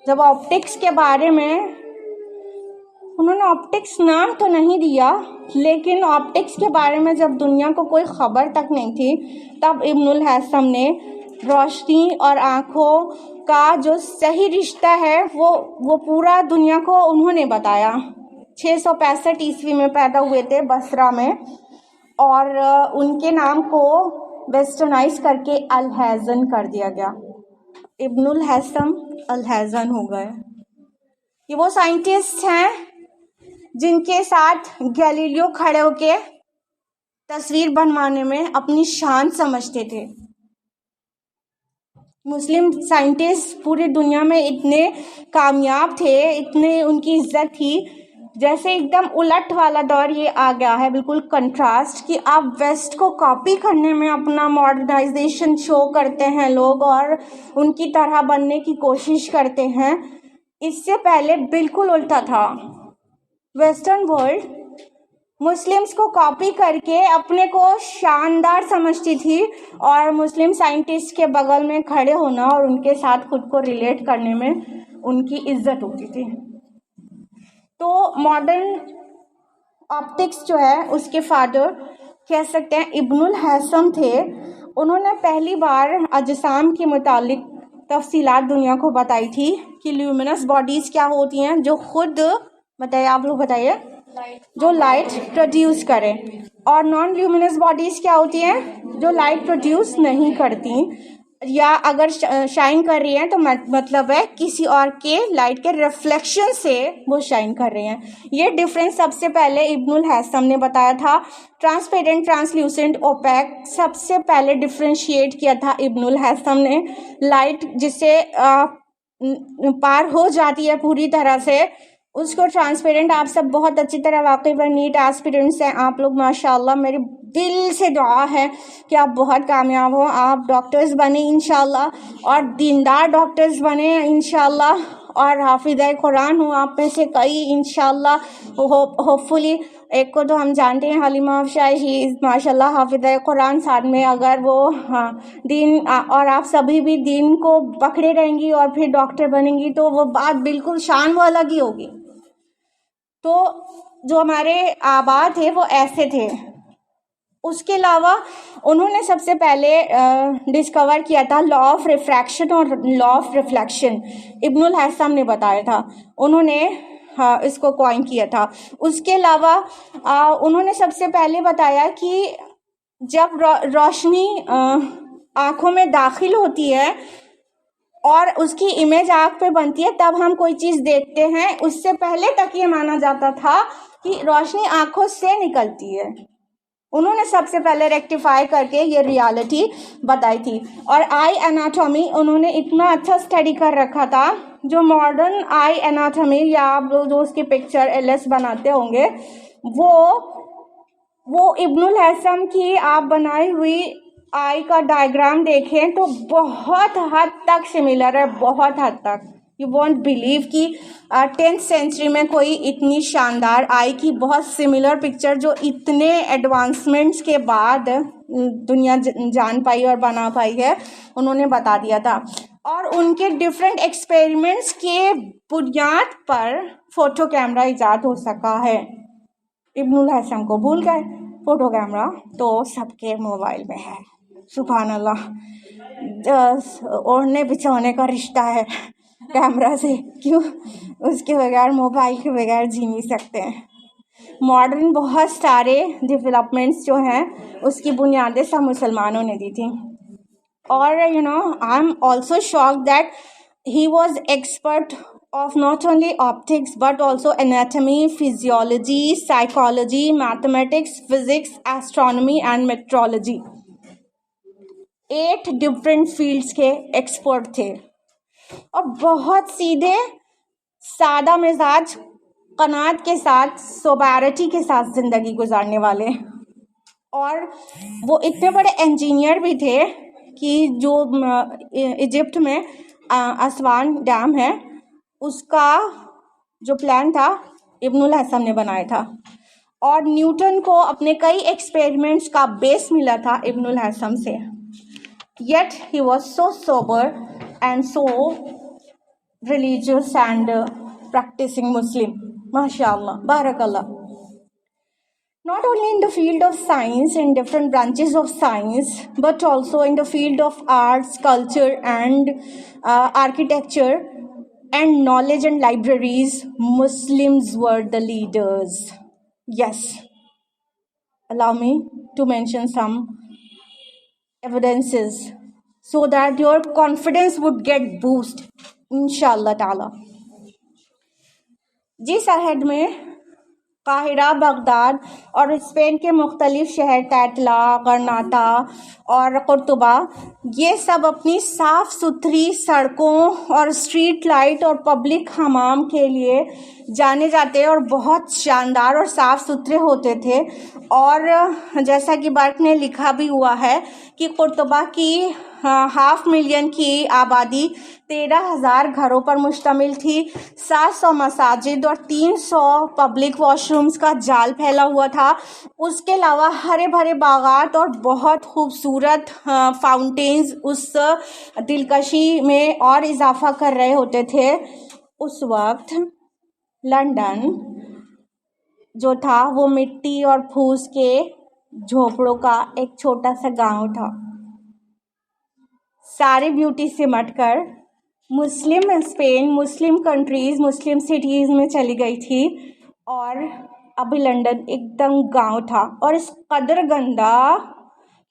जब ऑप्टिक्स के बारे में उन्होंने ऑप्टिक्स नाम तो नहीं दिया, लेकिन ऑप्टिक्स के बारे में जब दुनिया को कोई ख़बर तक नहीं थी, तब इब्नुल हैसम ने रोशनी और आँखों का जो सही रिश्ता है वो पूरा दुनिया को उन्होंने बताया। 665 ईस्वी में पैदा हुए थे बसरा में, और उनके नाम को वेस्टर्नाइज करके अल-हैज़न कर दिया गया। इब्नुल हैसम अल-हैज़न हो गए। ये वो साइंटिस्ट हैं जिनके साथ गैलीलियो खड़े होके तस्वीर बनवाने में अपनी शान समझते थे। मुस्लिम साइंटिस्ट पूरी दुनिया में इतने कामयाब थे, इतने उनकी इज्जत थी, जैसे एकदम उलट वाला दौर ये आ गया है, बिल्कुल कंट्रास्ट, कि आप वेस्ट को कॉपी करने में अपना मॉडर्नाइजेशन शो करते हैं लोग और उनकी तरह बनने की कोशिश करते हैं। इससे पहले बिल्कुल उल्टा था। वेस्टर्न वर्ल्ड मुस्लिम्स को कॉपी करके अपने को शानदार समझती थी, और मुस्लिम साइंटिस्ट के बगल में खड़े होना और उनके साथ खुद को रिलेट करने में उनकी इज्जत होती थी। तो मॉडर्न ऑप्टिक्स जो है उसके फादर कह सकते हैं इब्नुल हैसम थे। उन्होंने पहली बार अजसाम के मुतालिक तफसीलात दुनिया को बताई थी कि ल्यूमिनस बॉडीज़ क्या होती हैं, जो खुद बताइए, आप लोग बताइए, जो लाइट प्रोड्यूस करें, और नॉन ल्यूमिनस बॉडीज़ क्या होती हैं, जो लाइट प्रोड्यूस नहीं करती, या अगर शाइन कर रही हैं तो मतलब है किसी और के लाइट के रिफ्लेक्शन से वो शाइन कर रही हैं। ये डिफरेंस सबसे पहले इब्नुल हैसम ने बताया था। ट्रांसपेरेंट, ट्रांसल्यूसेंट, ओपैक सबसे पहले डिफ्रेंशिएट किया था इब्नुल हैसम ने। लाइट जिससे पार हो जाती है पूरी तरह से, उसको ट्रांसपेरेंट। आप सब बहुत अच्छी तरह वाकई में नीट एस्पिरेंट्स हैं आप लोग, माशाल्लाह। मेरी दिल से दुआ है कि आप बहुत कामयाब हो, आप डॉक्टर्स बने इंशाल्लाह, और दीनदार डॉक्टर्स बने इंशाल्लाह, और हाफिज़ कुरान हो आप में से कई इंशाल्लाह। होपफुली एक को तो हम जानते हैं, हलीमा अफशाई, ही इज़ माशाल्लाह हाफिज़ कुरान। साथ में अगर वो दीन और आप सभी भी दीन को पकड़े रहेंगी और फिर डॉक्टर बनेंगी, तो वो बात बिल्कुल शान वो अलग ही होगी। तो जो हमारे आबा थे वो ऐसे थे। उसके अलावा उन्होंने सबसे पहले डिस्कवर किया था लॉ ऑफ रिफ्रैक्शन और law of reflection, Ibnul Haisam ने बताया था। उन्होंने इसको कॉइन किया था। उसके अलावा उन्होंने सबसे पहले बताया कि जब रोशनी आँखों में दाखिल होती है और उसकी इमेज आँख पे बनती है, तब हम कोई चीज़ देखते हैं। उससे पहले तक ये माना जाता था कि रोशनी आँखों से निकलती है। उन्होंने सबसे पहले रेक्टिफाई करके ये रियलिटी बताई थी। और आई एनाटॉमी उन्होंने इतना अच्छा स्टडी कर रखा था। जो मॉडर्न आई एनाटॉमी, या आप लोग जो उसकी पिक्चर एलएस बनाते होंगे, वो इब्नुल हैसम की आप बनाई हुई आई का डायग्राम देखें तो बहुत हद तक सिमिलर है, बहुत हद तक। यू वॉन्ट बिलीव कि 10th सेंचुरी में कोई इतनी शानदार आई की बहुत सिमिलर पिक्चर, जो इतने एडवांसमेंट्स के बाद दुनिया जान पाई और बना पाई है, उन्होंने बता दिया था। और उनके डिफरेंट एक्सपेरिमेंट्स के बुनियाद पर फोटो कैमरा इजाद हो सका है। इब्नुल हैसम को भूल गए, फोटो कैमरा तो सबके मोबाइल में है। सुभान अल्लाह, ओढ़ने बिछोने का रिश्ता है कैमरा से, क्यों? उसके बगैर, मोबाइल के बगैर जी नहीं सकते हैं। मॉडर्न बहुत सारे डेवलपमेंट्स जो हैं उसकी बुनियादें सब मुसलमानों ने दी थी। और I am also shocked that he was expert of not only optics but also anatomy, physiology, psychology, mathematics, physics, astronomy and meteorology। 8 different fields के एक्सपर्ट थे, और बहुत सीधे, सादा मिजाज, कनात के साथ, सोबैरिटी के साथ ज़िंदगी गुजारने वाले। और वो इतने बड़े इंजीनियर भी थे कि जो इजिप्ट में असवान डैम है, उसका जो प्लान था इब्नुल हैसम ने बनाया था। और न्यूटन को अपने कई एक्सपेरिमेंट्स का बेस मिला था इब्नुल हैसम से। Yet he was so sober and so religious and practising Muslim, माशाअल्लाह, बारकल्लाह। Not only in the field of science, in different branches of science, but also in the field of arts, culture and architecture, and knowledge and libraries, Muslims were the leaders. Yes, allow me to mention some evidences so that your confidence would get boost, inshallah ta'ala. जी सरहद में Cairo, Baghdad और Spain के मुख्तलिफ शहर तैतला, गरनाता और कुर्तुबा, ये सब अपनी साफ़ सुथरी सड़कों और स्ट्रीट लाइट और पब्लिक हमाम के लिए जाने जाते और बहुत शानदार और साफ़ सुथरे होते थे। और जैसा कि बर्क ने लिखा भी हुआ है कि कुर्तुबा की 500,000 की आबादी 13,000 घरों पर मुश्तमिल थी। 700 मसाजिद और 300 पब्लिक वॉशरूम्स का जाल फैला हुआ था। उसके अलावा हरे भरे बागात और बहुत खूबसूरत फाउंटेन्स उस दिलकशी में और इजाफा कर रहे होते थे। उस वक्त लंदन जो था वो मिट्टी और फूस के झोपड़ों का एक छोटा सा गांव था। सारी ब्यूटी सिमट कर मुस्लिम स्पेन, मुस्लिम कंट्रीज़, मुस्लिम सिटीज़ में चली गई थी और अभी लंदन एकदम गांव था और इस कदर गंदा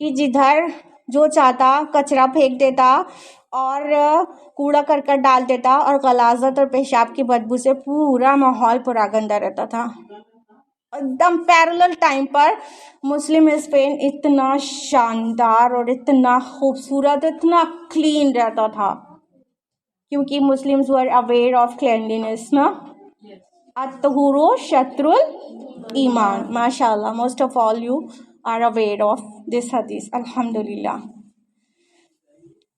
कि जिधर जो चाहता कचरा फेंक देता और कूड़ा करकट डाल देता और गलाजत और पेशाब की बदबू से पूरा माहौल पूरा गंदा रहता था। एकदम पैरेलल टाइम पर मुस्लिम स्पेन इतना शानदार और इतना खूबसूरत, इतना क्लीन रहता था क्योंकि Muslims were aware of cleanliness ना। अत्तहुरो शत्रुल ईमान, माशाल्लाह, most of all you are aware of this हदीस, अल्हम्दुलिल्लाह।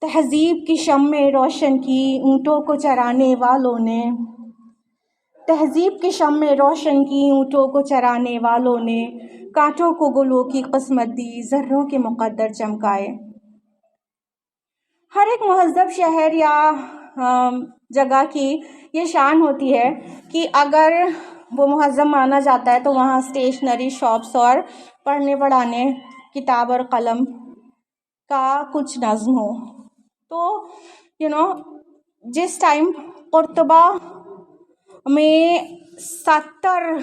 तहजीब की शम्में रोशन की ऊँटों को चराने वालों ने, तहजीब की शम्में रोशन की ऊँटों को चराने वालों ने, कांटों को गुलों की किस्मत दी, ज़र्रों के मुक़द्दर चमकाए। हर एक महज़ब शहर या जगह की ये शान होती है कि अगर वो महज़ब माना जाता है तो वहाँ स्टेशनरी शॉप्स और पढ़ने पढ़ाने, किताब और कलम का कुछ नज़्म हो। तो जिस टाइम कुर्तुबा में 70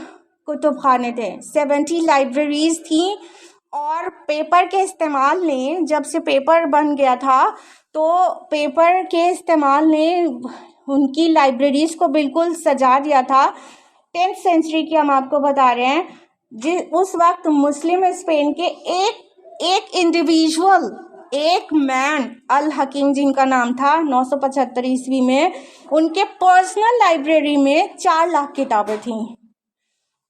कुतुब खाने थे, 70 लाइब्रेरीज़ थी और पेपर के इस्तेमाल ने, जब से पेपर बन गया था तो पेपर के इस्तेमाल ने उनकी लाइब्रेरीज़ को बिल्कुल सजा दिया था। 10th सेंचुरी की हम आपको बता रहे हैं। उस वक्त मुस्लिम स्पेन के एक इंडिविजुअल, एक मैन, अल हकीम जिनका नाम था, 975 ईस्वी में उनके पर्सनल लाइब्रेरी में 4 लाख किताबें थीं।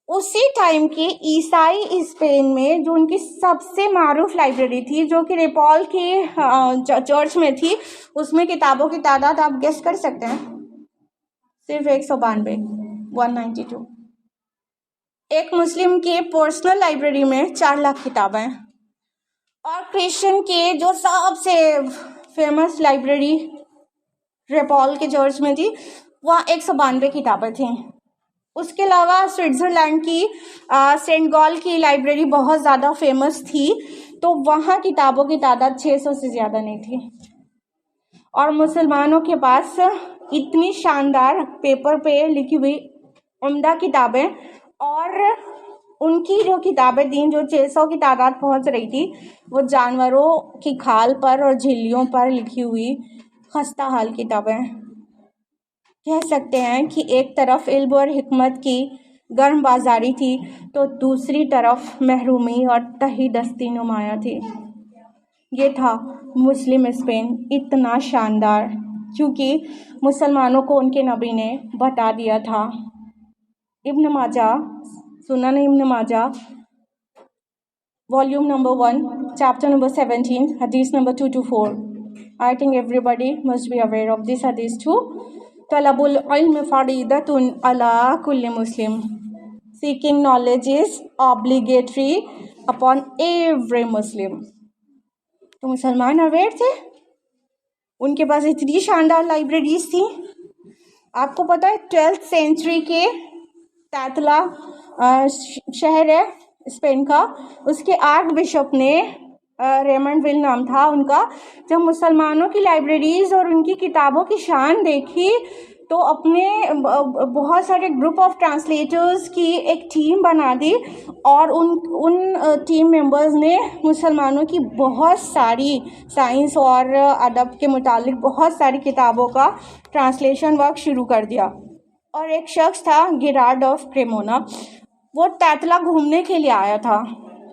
उसी टाइम की ईसाई स्पेन में जो उनकी सबसे मारूफ लाइब्रेरी थी, जो कि रिपॉल की चर्च में थी, उसमें किताबों की तादाद आप गेस कर सकते हैं, सिर्फ 192, 192। एक मुस्लिम के पर्सनल लाइब्रेरी में 4 लाख किताबें, और क्रिश्चियन के जो सबसे फेमस लाइब्रेरी रिपॉल के चर्च में थी, वहाँ 192 किताबें थीं। उसके अलावा स्विट्ज़रलैंड की सेंट गॉल की लाइब्रेरी बहुत ज़्यादा फेमस थी, तो वहाँ किताबों की तादाद 600 से ज़्यादा नहीं थी। और मुसलमानों के पास इतनी शानदार पेपर पे लिखी हुई उम्दा किताबें, और उनकी जो किताबें थीं, जो 600 की तादाद पहुँच रही थी, वो जानवरों की खाल पर और झिल्लियों पर लिखी हुई खस्ता हाल किताबें। कह सकते हैं कि एक तरफ इल्म और हिकमत की गर्म बाजारी थी तो दूसरी तरफ महरूमी और तहीदस्ती नुमाया थी। ये था मुस्लिम स्पेन, इतना शानदार, क्योंकि मुसलमानों को उनके नबी ने बता दिया था। इब्न माजा, सुनन इब्न माजा, वॉल्यूम नंबर 1, चैप्टर नंबर 17, हदीस number 224। I think everybody must be aware of this hadith too. Talabul ilm faridatun ala kulli Muslim. Seeking knowledge is obligatory upon every Muslim. तो मुसलमान अवेयर थे, उनके पास इतनी शानदार लाइब्रेरीज थी। आपको पता है 12th सेंचुरी के तैतला शहर है स्पेन का, उसके आर्क बिशप ने, रेमंड विल नाम था उनका, जब मुसलमानों की लाइब्रेरीज़ और उनकी किताबों की शान देखी तो अपने बहुत सारे ग्रुप ऑफ ट्रांसलेटर्स की एक टीम बना दी और उन टीम मेंबर्स ने मुसलमानों की बहुत सारी साइंस और अदब के मुतालिक बहुत सारी किताबों का ट्रांसलेशन वर्क शुरू कर दिया। और एक शख्स था गिरार्ड ऑफ क्रेमोना, वो तैतला घूमने के लिए आया था,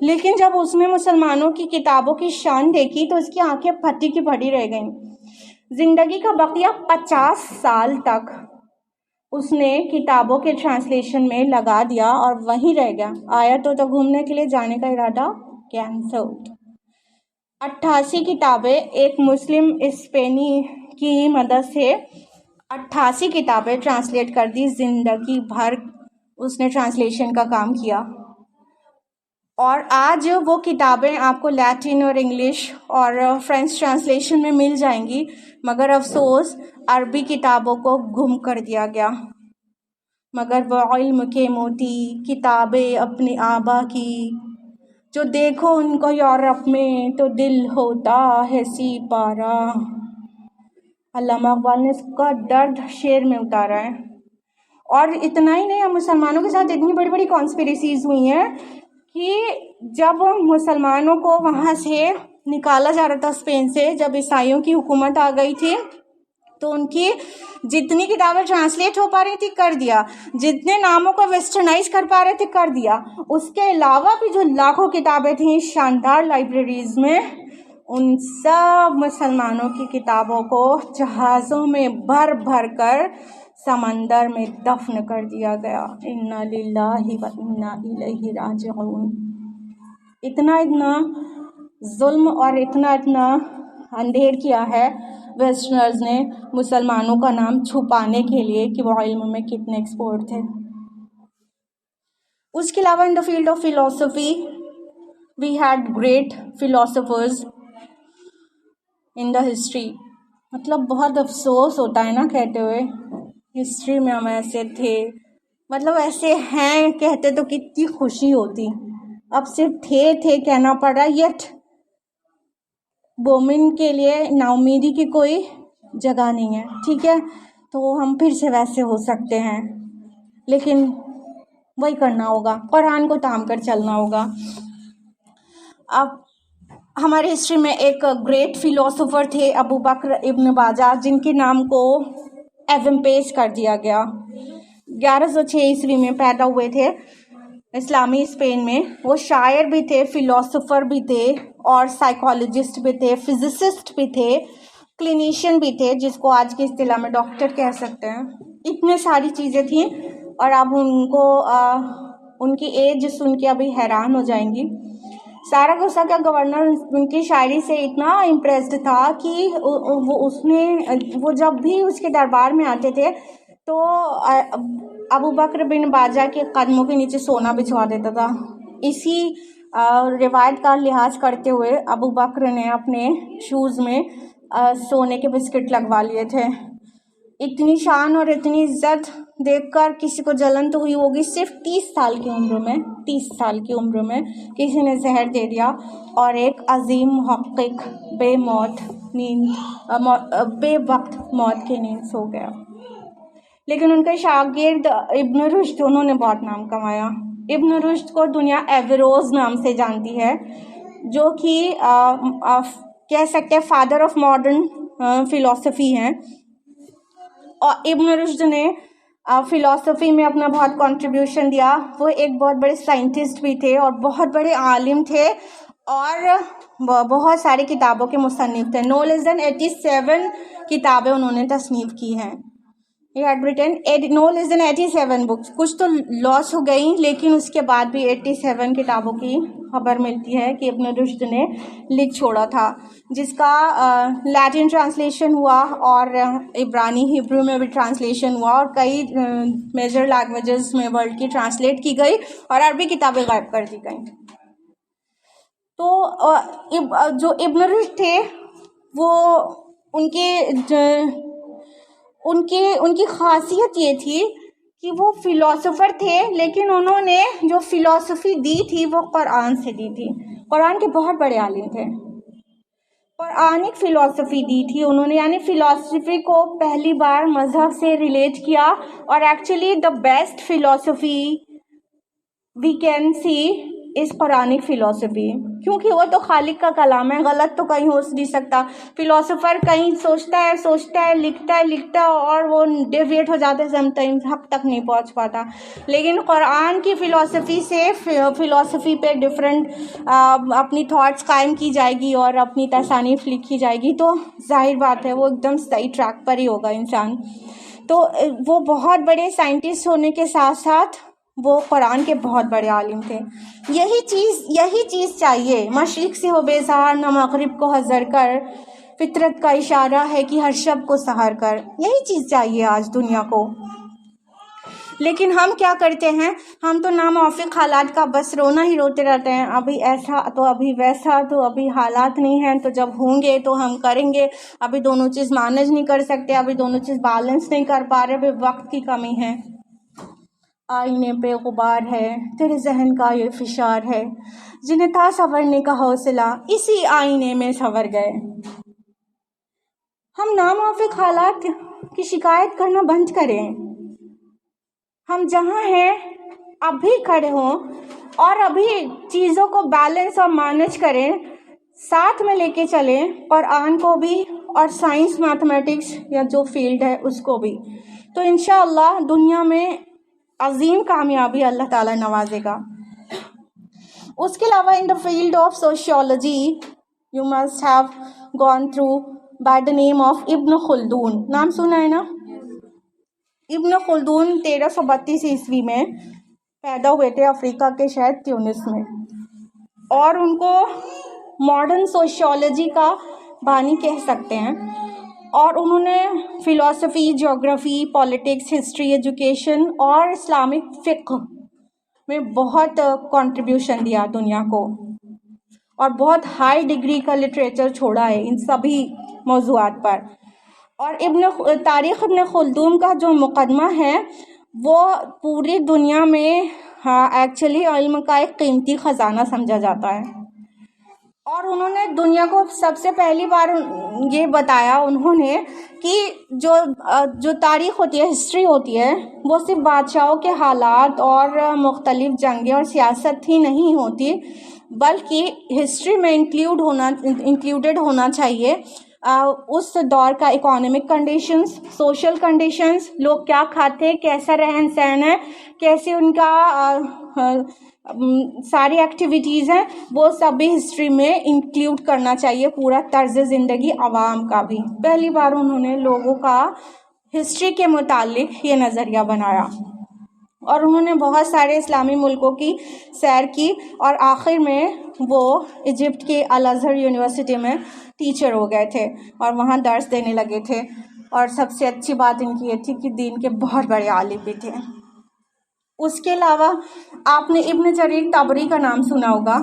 लेकिन जब उसने मुसलमानों की किताबों की शान देखी तो उसकी आंखें फटी की फटी रह गईं। जिंदगी का बकिया 50 साल तक उसने किताबों के ट्रांसलेशन में लगा दिया और वहीं रह गया। आया तो घूमने के लिए जाने का इरादा कैंसल्ड। 88 किताबें एक मुस्लिम स्पेनी की मदद से 88 किताबें ट्रांसलेट कर दी। जिंदगी भर उसने ट्रांसलेशन का काम किया और आज वो किताबें आपको लैटिन और इंग्लिश और फ्रेंच ट्रांसलेशन में मिल जाएंगी, मगर अफसोस अरबी किताबों को गुम कर दिया गया। मगर वो इल्म के मोती किताबें अपने आबा की, जो देखो उनको यूरोप में तो दिल होता है सी पारा। अल्लामा इकबाल ने इसका दर्द शेर में उतारा है। और इतना ही नहीं, मुसलमानों के साथ इतनी बड़ी बड़ी कॉन्स्पिरेसीज हुई हैं कि जब मुसलमानों को वहाँ से निकाला जा रहा था स्पेन से, जब ईसाइयों की हुकूमत आ गई थी, तो उनकी जितनी किताबें ट्रांसलेट हो पा रही थी कर दिया, जितने नामों को वेस्टर्नाइज कर पा रहे थे कर दिया। उसके अलावा भी जो लाखों किताबें थी शानदार लाइब्रेरीज में, उन सब मुसलमानों की किताबों को जहाज़ों में भर भर कर समंदर में दफन कर दिया गया। इन्ना लिल्लाहि व इन्ना इलैहि राजिऊन। इतना जुल्म और इतना अंधेर किया है वेस्टर्नर्स ने मुसलमानों का नाम छुपाने के लिए कि वो इल्म में कितने एक्सपर्ट थे। उसके अलावा in the field of philosophy we had great philosophers in the history. मतलब बहुत अफसोस होता है ना कहते हुए, हिस्ट्री में हम ऐसे थे, मतलब ऐसे हैं कहते तो कितनी खुशी होती। अब सिर्फ थे कहना पड़ रहा, यट मोमिन के लिए नाउमीदी की कोई जगह नहीं है। ठीक है, तो हम फिर से वैसे हो सकते हैं, लेकिन वही करना होगा, कुरान को थाम कर चलना होगा। अब हमारे हिस्ट्री में एक ग्रेट फिलोसोफर थे अबू बकर इब्न बाजा, जिनके नाम को एवम पेश कर दिया गया। 1106 ईस्वी में पैदा हुए थे इस्लामी स्पेन में। वो शायर भी थे, फिलोसोफर भी थे और साइकोलॉजिस्ट भी थे, फिजिसिस्ट भी थे, क्लिनिशियन भी थे, जिसको आज की इस्तिलाह में डॉक्टर कह सकते हैं। इतने सारी चीज़ें थी और अब उनको उनकी एज सुन के अभी हैरान हो जाएंगी। सारागोसा का गवर्नर उनकी शायरी से इतना इम्प्रेस्ड था कि वो जब भी उसके दरबार में आते थे तो अबू बकर बिन बाजा के कदमों के नीचे सोना बिछवा देता था। इसी रिवायत का लिहाज करते हुए अबू बकर ने अपने शूज़ में सोने के बिस्किट लगवा लिए थे। इतनी शान और इतनी इज्जत देखकर किसी को जलन तो हुई होगी। सिर्फ 30 साल की उम्र में किसी ने जहर दे दिया और एक अजीम मुहक्किक बेवक्त मौत की नींद सो गया। लेकिन उनके शागिर्द इब्न रुश्द, उन्होंने बहुत नाम कमाया। इब्न रुश्द को दुनिया एवेरोज नाम से जानती है, जो कि कह सकते हैं फादर ऑफ मॉडर्न फिलॉसफी हैं। और इब्न रुश्द ने फ़िलासफ़ी में अपना बहुत कंट्रीब्यूशन दिया। वो एक बहुत बड़े साइंटिस्ट भी थे और बहुत बड़े आलिम थे और बहुत सारी किताबों के मुसन्निफ़ थे। नो लेस देन 87 किताबें उन्होंने तसनीफ़ की हैं। He had written no less than 87 books. कुछ तो लॉस हो गई, लेकिन उसके बाद भी 87 किताबों की खबर मिलती है कि इब्न रुश्द ने लिख छोड़ा था, जिसका लैटिन ट्रांसलेशन हुआ और इब्रानी हिब्रू में भी ट्रांसलेशन हुआ और कई मेजर लैंग्वेजेस में वर्ल्ड की ट्रांसलेट की गई और अरबी किताबें गायब कर दी गई। तो जो इब्न रुश्द थे वो उनकी खासियत ये थी कि वो फ़िलासफ़र थे, लेकिन उन्होंने जो फ़िलासफ़ी दी थी वो कुरान से दी थी। कुरान के बहुत बड़े आलिम थे। कुरानिक फ़िलॉसफ़ी दी थी उन्होंने, यानी फ़िलॉसफ़ी को पहली बार मज़हब से रिलेट किया। और actually the best philosophy we can see is Quranic philosophy, क्योंकि वो तो खालिक का कलाम है, गलत तो कहीं हो नहीं सकता। फ़िलॉसफ़र कहीं सोचता है, लिखता है और वो डेविएट हो जाता है, समटाइम्स हक तक नहीं पहुंच पाता। लेकिन कुरान की फ़िलॉसफ़ी से फ़िलॉसफ़ी पे डिफरेंट अपनी थॉट्स कायम की जाएगी और अपनी तसानीफ़ लिखी जाएगी, तो जाहिर बात है वो एकदम सही ट्रैक पर ही होगा इंसान। तो वो बहुत बड़े साइंटिस्ट होने के साथ साथ वो कुरान के बहुत बड़े आलिम थे। यही चीज़ चाहिए, मशरिक़ से हो बेज़ार न मग़रिब को हज़र कर, फितरत का इशारा है कि हर शब को सहर कर। यही चीज़ चाहिए आज दुनिया को। लेकिन हम क्या करते हैं, हम तो नामुवाफ़िक़ हालात का बस रोना ही रोते रहते हैं, अभी ऐसा तो अभी वैसा, तो अभी हालात नहीं हैं, तो जब होंगे तो हम करेंगे, अभी दोनों चीज़ मैनेज नहीं कर सकते, अभी दोनों चीज़ बैलेंस नहीं कर पा रहे, अभी वक्त की कमी है। आईने पे गुबार है, तेरे जहन का ये फिशार है, जिन्हें था संवरने का हौसला इसी आईने में संवर गए। हम नामुवाफ़िक़ हालात की शिकायत करना बंद करें। हम जहाँ हैं अभी खड़े हों और अभी चीज़ों को बैलेंस और मैनेज करें, साथ में लेके चलें कुरान को भी और साइंस मैथमेटिक्स या जो फील्ड है उसको भी। तो इंशाअल्लाह दुनिया में अजीम कामयाबी अल्लाह ताला नवाजेगा। उसके अलावा in the field of sociology you must have gone through by the name of Ibn Khaldun. नाम सुना है ना? इब्न खुल्दून 1332 ईस्वी में पैदा हुए थे अफ्रीका के शहर ट्यूनिस में, और उनको मॉडर्न सोशियोलॉजी का बानी कह सकते हैं। और उन्होंने philosophy, geography, politics, history, education और इस्लामिक फ़िक़्ह में बहुत कंट्रीब्यूशन दिया दुनिया को, और बहुत हाई डिग्री का लिटरेचर छोड़ा है इन सभी मौज़ूआत पर। और तारीख़ इब्न खुल्दून का जो मुक़दमा है वो पूरी दुनिया में एक्चुअली इल्म का एक कीमती ख़जाना समझा जाता है। और उन्होंने दुनिया को सबसे पहली बार ये बताया उन्होंने कि जो तारीख़ होती है, हिस्ट्री होती है, वो सिर्फ बादशाहों के हालात और मुख्तलिफ़ जंगें और सियासत ही नहीं होती, बल्कि हिस्ट्री में इंक्लूडेड होना चाहिए उस दौर का इकोनॉमिक कंडीशंस, सोशल कंडीशंस, लोग क्या खाते, कैसा रहन सहन है, कैसे उनका सारी एक्टिविटीज़ हैं, वो सब भी हिस्ट्री में इंक्लूड करना चाहिए, पूरा तर्ज ज़िंदगी आवाम का भी। पहली बार उन्होंने लोगों का हिस्ट्री के मुतालिक ये नज़रिया बनाया। और उन्होंने बहुत सारे इस्लामी मुल्कों की सैर की और आखिर में वो इजिप्ट के अल अज़हर यूनिवर्सिटी में टीचर हो गए थे और वहाँ दर्स देने लगे थे। और सबसे अच्छी बात इनकी ये थी कि दीन के बहुत बड़े आलिम भी थे। उसके अलावा आपने इब्न जरीर तबरी का नाम सुना होगा।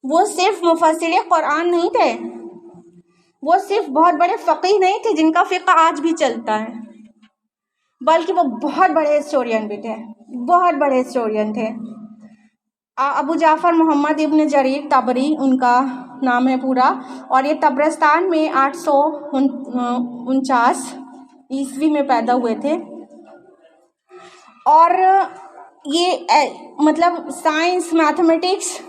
वो सिर्फ मुफस्सिर कुरान नहीं थे, वो सिर्फ बहुत बड़े फ़क़ीह नहीं थे जिनका फ़िक़्ह आज भी चलता है, बल्कि वो बहुत बड़े हिस्टोरियन भी थे, बहुत बड़े हिस्टोरियन थे। अबू जाफ़र मोहम्मद इब्न जरीर तबरी उनका नाम है पूरा, और ये तबरस्तान में 849 ईस्वी में पैदा हुए थे। और ये मतलब science, mathematics,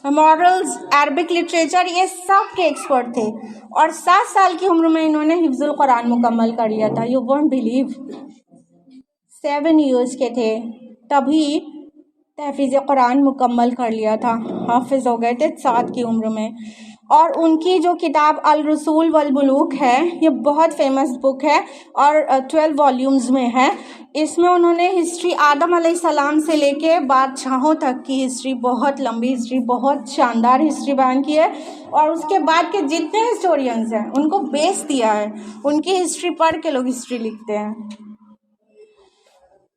morals, Arabic literature, ये सब के एक्सपर्ट थे। और 7 साल की उम्र में इन्होंने हिफ्ज़ुल कुरान मुकम्मल कर लिया था। यू वोंट बिलीव, 7 ईयर्स के थे तभी तहफ़ीज़ कुरान मुकम्मल कर लिया था, हाफिज़ हो गए थे 7 की उम्र में। और उनकी जो किताब अल रसूल वल मुलूक है, ये बहुत फेमस बुक है और 12 वॉल्यूम्स में है। इसमें उन्होंने हिस्ट्री आदम अलैहिस्सलाम से लेके बादशाहों तक की हिस्ट्री, बहुत लंबी हिस्ट्री, बहुत शानदार हिस्ट्री बयान की है। और उसके बाद के जितने हिस्टोरियंस हैं उनको बेस दिया है, उनकी हिस्ट्री पढ़ के लोग हिस्ट्री लिखते हैं।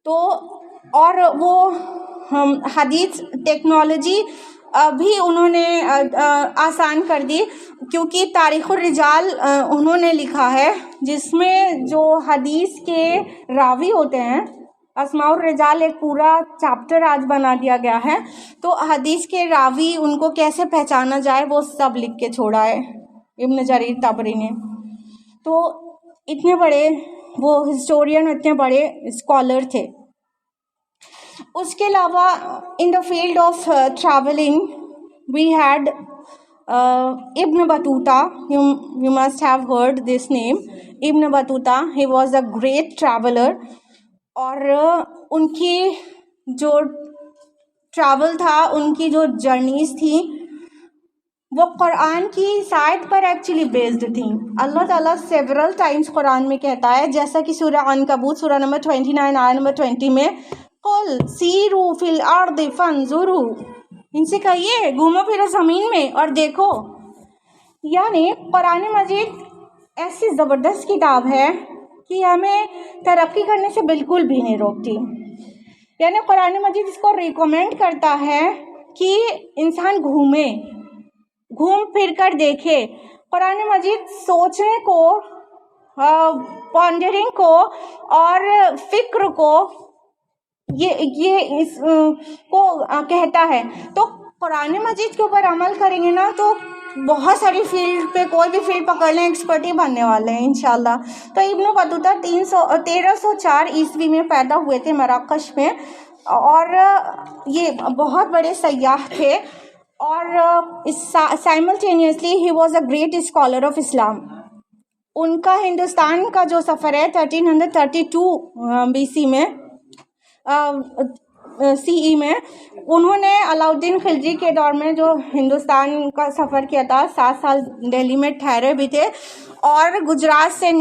तो और वो हदीस टेक्नोलॉजी भी उन्होंने आसान कर दी, क्योंकि तारीख़ुर रिजाल उन्होंने लिखा है, जिसमें जो हदीस के रावी होते हैं अस्माउर रिजाल एक पूरा चैप्टर आज बना दिया गया है। तो हदीस के रावी उनको कैसे पहचाना जाए वो सब लिख के छोड़ा है इब्न जरीर तबरी ने। तो इतने बड़े वो हिस्टोरियन, इतने बड़े स्कॉलर थे। उसके अलावा in the field of travelling we had Ibn Battuta. You must have heard this name, Ibn Battuta. He was a great traveler. और उनकी जो ट्रैवल था, उनकी जो जर्नीज थी वो कुरान की सायत पर एक्चुअली बेस्ड थी। अल्लाह ताला सेवरल टाइम्स कुरान में कहता है, जैसा कि सूरह अनकबूत सूरह नंबर 29 आयत नंबर 20 में, कुल सीरू फिल अर्द फंजुरू, इनसे कहिए घूमो फिरो ज़मीन में और देखो। यानी कुरान मजीद ऐसी ज़बरदस्त किताब है कि हमें तरक्की करने से बिल्कुल भी नहीं रोकती। यानी कुरान मजीद इसको रिकमेंड करता है कि इंसान घूम फिर कर देखे। कुरान मजीद सोचने को, पॉन्डरिंग को और फिक्र को ये इस को कहता है। तो कुरान मजीद के ऊपर अमल करेंगे ना तो बहुत सारी फील्ड पे, कोई भी फील्ड पकड़ लें, एक्सपर्ट ही बनने वाले हैं इंशाल्लाह। तो इब्न बतूता 1304 ईस्वी में पैदा हुए थे मराकश में, और ये बहुत बड़े सयाह थे। और simultaneously he was a great scholar of Islam. उनका हिंदुस्तान का जो सफ़र है 1332 BC में CE में, उन्होंने अलाउद्दीन खिलजी के दौर में जो हिंदुस्तान का सफ़र किया था, 7 साल दिल्ली में ठहरे भी थे, और गुजरात से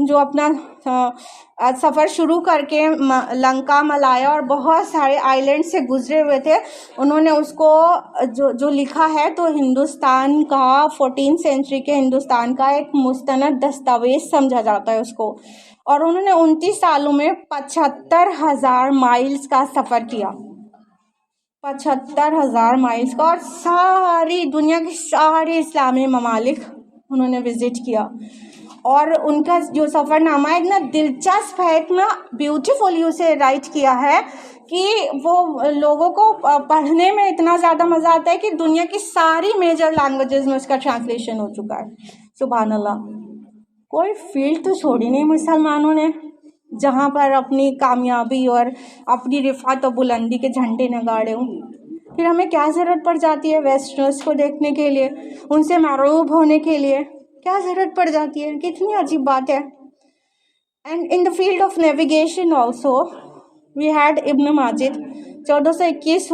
जो अपना सफ़र शुरू करके लंका, मलाया और बहुत सारे आइलैंड से गुजरे हुए थे। उन्होंने उसको जो लिखा है, तो हिंदुस्तान का 14th सेंचुरी के हिंदुस्तान का एक मुस्तनद दस्तावेज़ समझा जाता है उसको। और उन्होंने 29 सालों में 75,000 माइल्स का सफ़र किया, 75,000 माइल्स का, और सारी दुनिया के सारे इस्लामी ममालिक उन्होंने विज़िट किया। और उनका जो सफ़रनामा है इतना दिलचस्प है, इतना ब्यूटीफुली उसे राइट किया है कि वो लोगों को पढ़ने में इतना ज़्यादा मज़ा आता है कि दुनिया की सारी मेजर लैंग्वेजेस में उसका ट्रांसलेशन हो चुका है। सुभान अल्लाह। कोई फील्ड तो छोड़ी नहीं मुसलमानों ने जहाँ पर अपनी कामयाबी और अपनी रिफ़ात और बुलंदी के झंडे न गाड़े हों। फिर हमें क्या ज़रूरत पड़ जाती है वेस्टर्नर्स को देखने के लिए, उनसे मरूब होने के लिए क्या ज़रूरत पड़ जाती है? कितनी अजीब बात है। And in the field of navigation also we had Ibn Majid. 1421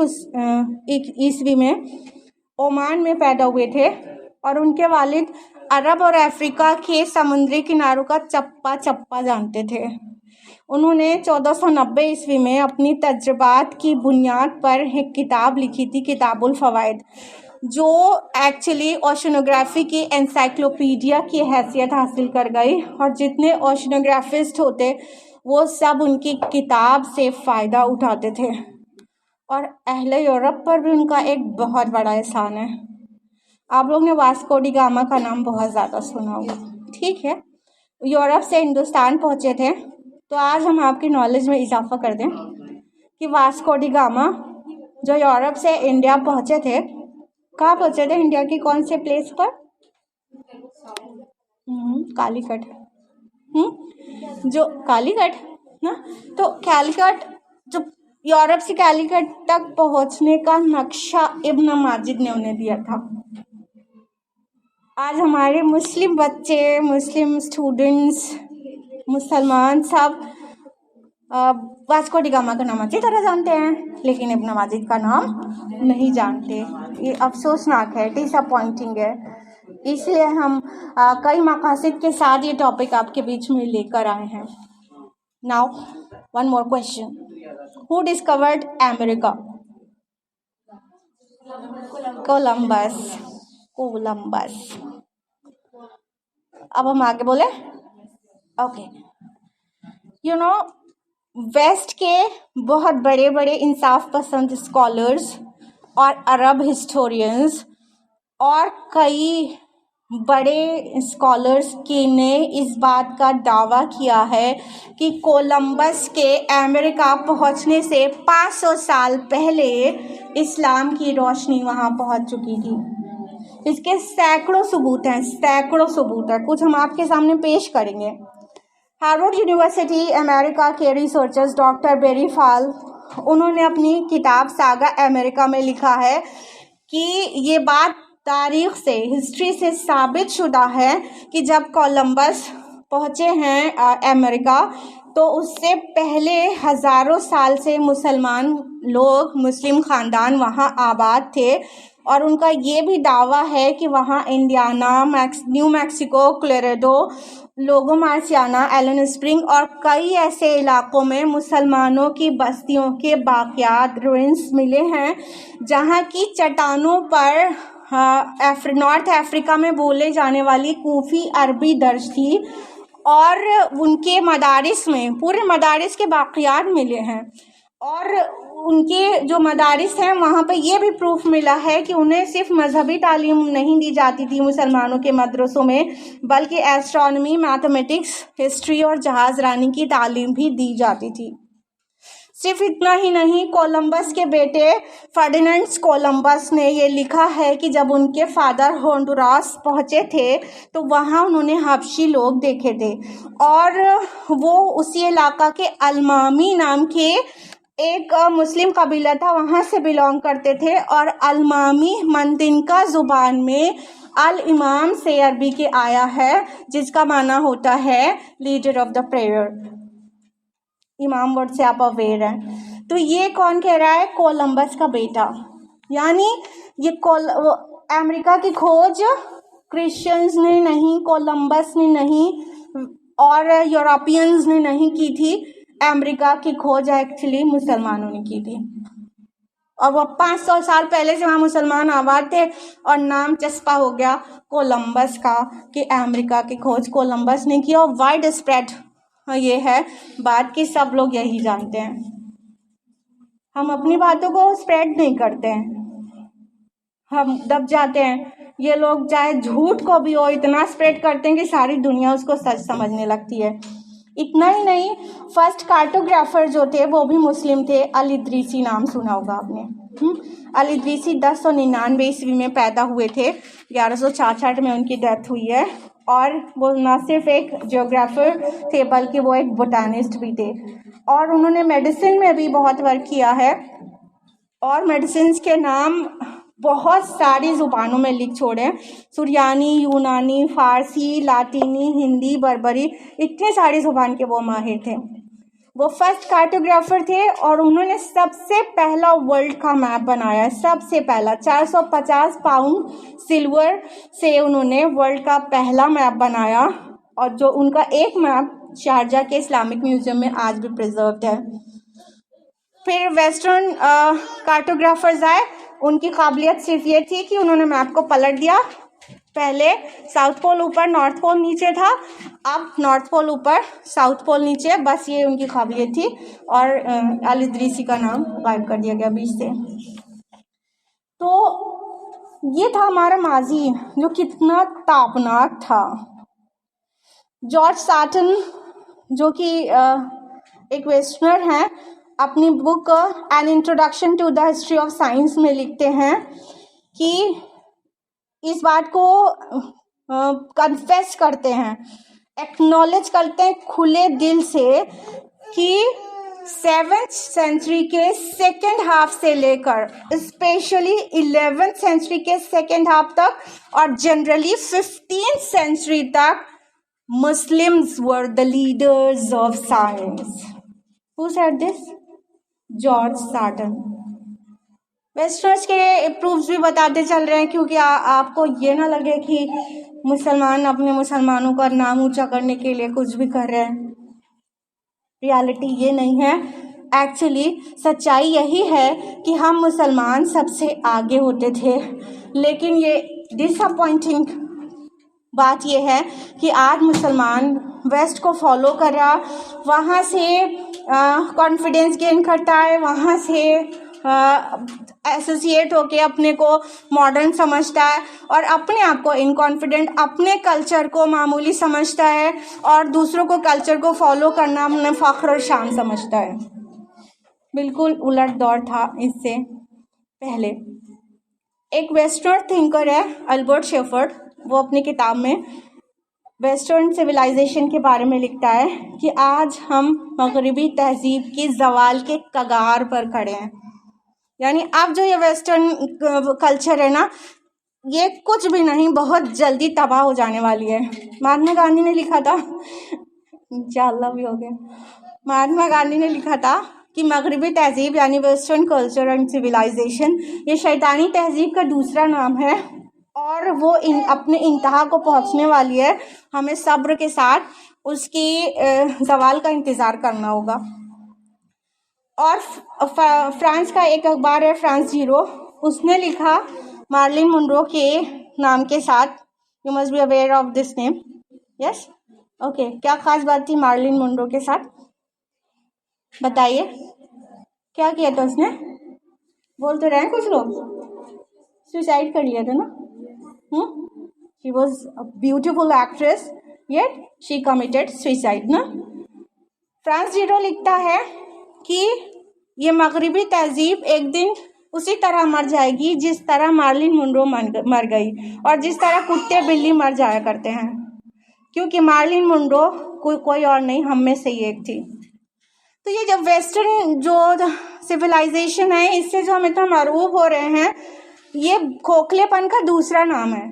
ईस्वी में ओमान में पैदा हुए थे, और उनके वालिद अरब और अफ्रीका के समुद्री किनारों का चप्पा चप्पा जानते थे। उन्होंने 1490 ईस्वी में अपनी तजुर्बात की बुनियाद पर एक किताब लिखी थी, किताबुल फ़वाइद, जो एक्चुअली ओशनोग्राफी की एनसाइक्लोपीडिया की हैसियत हासिल कर गई। और जितने ओशनोग्राफिस्ट होते वो सब उनकी किताब से फ़ायदा उठाते थे, और अहले यूरोप पर भी उनका एक बहुत बड़ा एहसान है। आप लोग ने वास्को डी गामा का नाम बहुत ज़्यादा सुना होगा, ठीक है। यूरोप से हिंदुस्तान पहुँचे थे। तो आज हम आपकी नॉलेज में इजाफा कर दें कि वास्को डी गामा जो यूरोप से इंडिया पहुँचे थे, कहाँ पहुँचे थे? इंडिया की कौन से प्लेस पर? कालीकट। जो कालीकट ना, तो कालीकट, जो यूरोप से कालीकट तक पहुँचने का नक्शा इब्न माजिद ने उन्हें दिया था। आज हमारे मुस्लिम बच्चे, मुस्लिम स्टूडेंट्स, मुसलमान सब वास्को डी गामा का नाम अच्छी तरह जानते हैं, लेकिन इब्न माजिद का नाम नहीं जानते। ये अफसोसनाक है, डिसअपॉइंटिंग है। इसलिए हम कई मकासद के साथ ये टॉपिक आपके बीच में लेकर आए हैं। Now one more question, who discovered America? Columbus. अब हम आगे बोले। ओके, यू नो, वेस्ट के बहुत बड़े बड़े इंसाफ पसंद स्कॉलर्स और अरब हिस्टोरियंस और कई बड़े स्कॉलर्स की ने इस बात का दावा किया है कि कोलंबस के अमेरिका पहुंचने से 500 साल पहले इस्लाम की रोशनी वहां पहुंच चुकी थी। इसके सैकड़ों सबूत हैं, कुछ हम आपके सामने पेश करेंगे। हार्वर्ड यूनिवर्सिटी अमेरिका के रिसर्चर्स डॉक्टर बेरी फॉल, उन्होंने अपनी किताब सागा अमेरिका में लिखा है कि ये बात तारीख से, हिस्ट्री से साबित शुदा है कि जब कोलंबस पहुँचे हैं अमेरिका, तो उससे पहले हज़ारों साल से मुसलमान लोग, मुस्लिम ख़ानदान वहाँ आबाद थे। और उनका ये भी दावा है कि वहाँ इंडियाना, न्यू मैक्सिको, कोलोराडो, लोगो मार्सियाना, एलन स्प्रिंग और कई ऐसे इलाकों में मुसलमानों की बस्तियों के बाक़ियात, रुइंस मिले हैं, जहाँ की चट्टानों पर नॉर्थ अफ्रीका में बोले जाने वाली कूफ़ी अरबी दर्ज थी। और उनके मदारिस में, पूरे मदारिस के बाक़ियात मिले हैं। और उनके जो मदारिस हैं वहाँ पे ये भी प्रूफ मिला है कि उन्हें सिर्फ मजहबी तालीम नहीं दी जाती थी मुसलमानों के मदरसों में, बल्कि एस्ट्रोनॉमी, मैथमेटिक्स, हिस्ट्री और जहाज़ रानी की तालीम भी दी जाती थी। सिर्फ इतना ही नहीं, कोलंबस के बेटे फर्डिनेंड कोलंबस ने ये लिखा है कि जब उनके फादर होंडुरास पहुँचे थे तो वहाँ उन्होंने हबशी लोग देखे थे, और वो उसी इलाका के अलमामी नाम के एक मुस्लिम कबीला था, वहाँ से बिलोंग करते थे। और अलमामी मंदिनका ज़ुबान में अल इमाम से अरबी के आया है, जिसका माना होता है लीडर ऑफ द प्रेयर। इमाम वर्ड से आप अवेयर हैं। तो ये कौन कह रहा है? कोलंबस का बेटा। यानी ये अमेरिका की खोज क्रिश्चियंस ने नहीं, कोलंबस ने नहीं और यूरोपियंस ने नहीं की थी। अमेरिका की खोज एक्चुअली मुसलमानों ने की थी। और वो 500 साल पहले से वहाँ मुसलमान आबाद थे और नाम चस्पा हो गया कोलंबस का कि अमेरिका की खोज कोलंबस ने की। और वाइड स्प्रेड ये है बात कि सब लोग यही जानते हैं। हम अपनी बातों को स्प्रेड नहीं करते हैं, हम दब जाते हैं। ये लोग चाहे झूठ को भी हो इतना स्प्रेड करते हैं कि सारी दुनिया उसको सच समझने लगती है। इतना ही नहीं, फर्स्ट कार्टोग्राफर जो थे वो भी मुस्लिम थे। अल इदरीसी नाम सुना होगा आपने। अल इदरीसी 1099 ईस्वी में पैदा हुए थे, 1166 में उनकी डेथ हुई है। और वो न सिर्फ एक जियोग्राफर थे बल्कि वो एक बोटानिस्ट भी थे। और उन्होंने मेडिसिन में भी बहुत वर्क किया है और मेडिसिन के नाम बहुत सारी ज़ुबानों में लिख छोड़े। सुरियानी, यूनानी, फ़ारसी, लातीनी, हिंदी, बर्बरी, इतने सारी ज़ुबान के वो माहिर थे। वो फर्स्ट कार्टोग्राफर थे और उन्होंने सबसे पहला वर्ल्ड का मैप बनाया। सबसे पहला 450 पाउंड सिल्वर से उन्होंने वर्ल्ड का पहला मैप बनाया। और जो उनका एक मैप शारजा के इस्लामिक म्यूजियम में आज भी प्रिजर्व्ड है। फिर वेस्टर्न कार्टोग्राफर्स आए। उनकी काबिलियत सिर्फ ये थी कि उन्होंने मैप को पलट दिया। पहले साउथ पोल ऊपर, नॉर्थ पोल नीचे था, अब नॉर्थ पोल ऊपर, साउथ पोल नीचे, बस ये उनकी काबिलियत थी। और अल इदरीसी का नाम गायब कर दिया गया बीच से। तो ये था हमारा माजी जो कितना तापनाक था। जॉर्ज साटन जो कि एक वेस्टर्नर हैं, अपनी book an introduction to the history of science में लिखते हैं कि इस बात को कन्फेस करते हैं, एक्नॉलेज करते हैं खुले दिल से कि 7th सेंचुरी के सेकेंड हाफ से लेकर स्पेशली 11th सेंचुरी के सेकेंड हाफ तक और जनरली 15th सेंचुरी तक Muslims were the leaders of science. Who said this? George satin. Wasters के प्रूफ्स भी बताते चल रहे हैं क्योंकि आपको ये ना लगे कि मुसलमान अपने मुसलमानों का नाम ऊंचा करने के लिए कुछ भी कर रहे हैं। रियलिटी ये नहीं है। एक्चुअली सच्चाई यही है कि हम मुसलमान सबसे आगे होते थे, लेकिन ये डिसअपॉइंटिंग बात यह है कि आज मुसलमान वेस्ट को फॉलो कर रहा, वहाँ से कॉन्फिडेंस गेन करता है, वहाँ से एसोसिएट होके अपने को मॉडर्न समझता है और अपने आप को इनकॉन्फिडेंट, अपने कल्चर को मामूली समझता है और दूसरों को कल्चर को फॉलो करना अपने फ़ख्र और शान समझता है। बिल्कुल उलट दौर था इससे पहले। एक वेस्टर्न थिंकर है अल्बर्ट शेफर्ड, वो अपनी किताब में वेस्टर्न सिविलाइजेशन के बारे में लिखता है कि आज हम मगरबी तहजीब की ज़वाल के कगार पर खड़े हैं। यानी अब जो ये वेस्टर्न कल्चर है ना, ये कुछ भी नहीं, बहुत जल्दी तबाह हो जाने वाली है। महात्मा गांधी ने लिखा था, इंशाअल्लाह भी हो गया, महात्मा गांधी ने लिखा था कि मगरबी तहजीब यानी वेस्टर्न कल्चर एंड सिविलाइजेशन ये शैतानी तहजीब का दूसरा नाम है और वो अपने इंतहा को पहुंचने वाली है। हमें सब्र के साथ उसकी ज़वाल का इंतज़ार करना होगा। और फ्रांस का एक अखबार है फ्रांस जीरो, उसने लिखा मार्लिन मुनरो के नाम के साथ, you must be aware of this name, yes okay. क्या ख़ास बात थी मार्लिन मुनरो के साथ, बताइए क्या किया था उसने? बोल तो रहे हैं कुछ लोग, सुसाइड कर लिया था ना। She was a beautiful actress yet she committed suicide ना। फ्रांस जीरो लिखता है कि ये मगरबी तहजीब एक दिन उसी तरह मर जाएगी जिस तरह मार्लिन मुनरो मर गई और जिस तरह कुत्ते बिल्ली मर जाया करते हैं, क्योंकि मार्लिन मुनरो कोई और नहीं, हम में से ही एक थी। तो ये जब वेस्टर्न जो सिविलाइजेशन है, इससे जो हम इतना मरूब हो रहे हैं, ये खोखलेपन का दूसरा नाम है।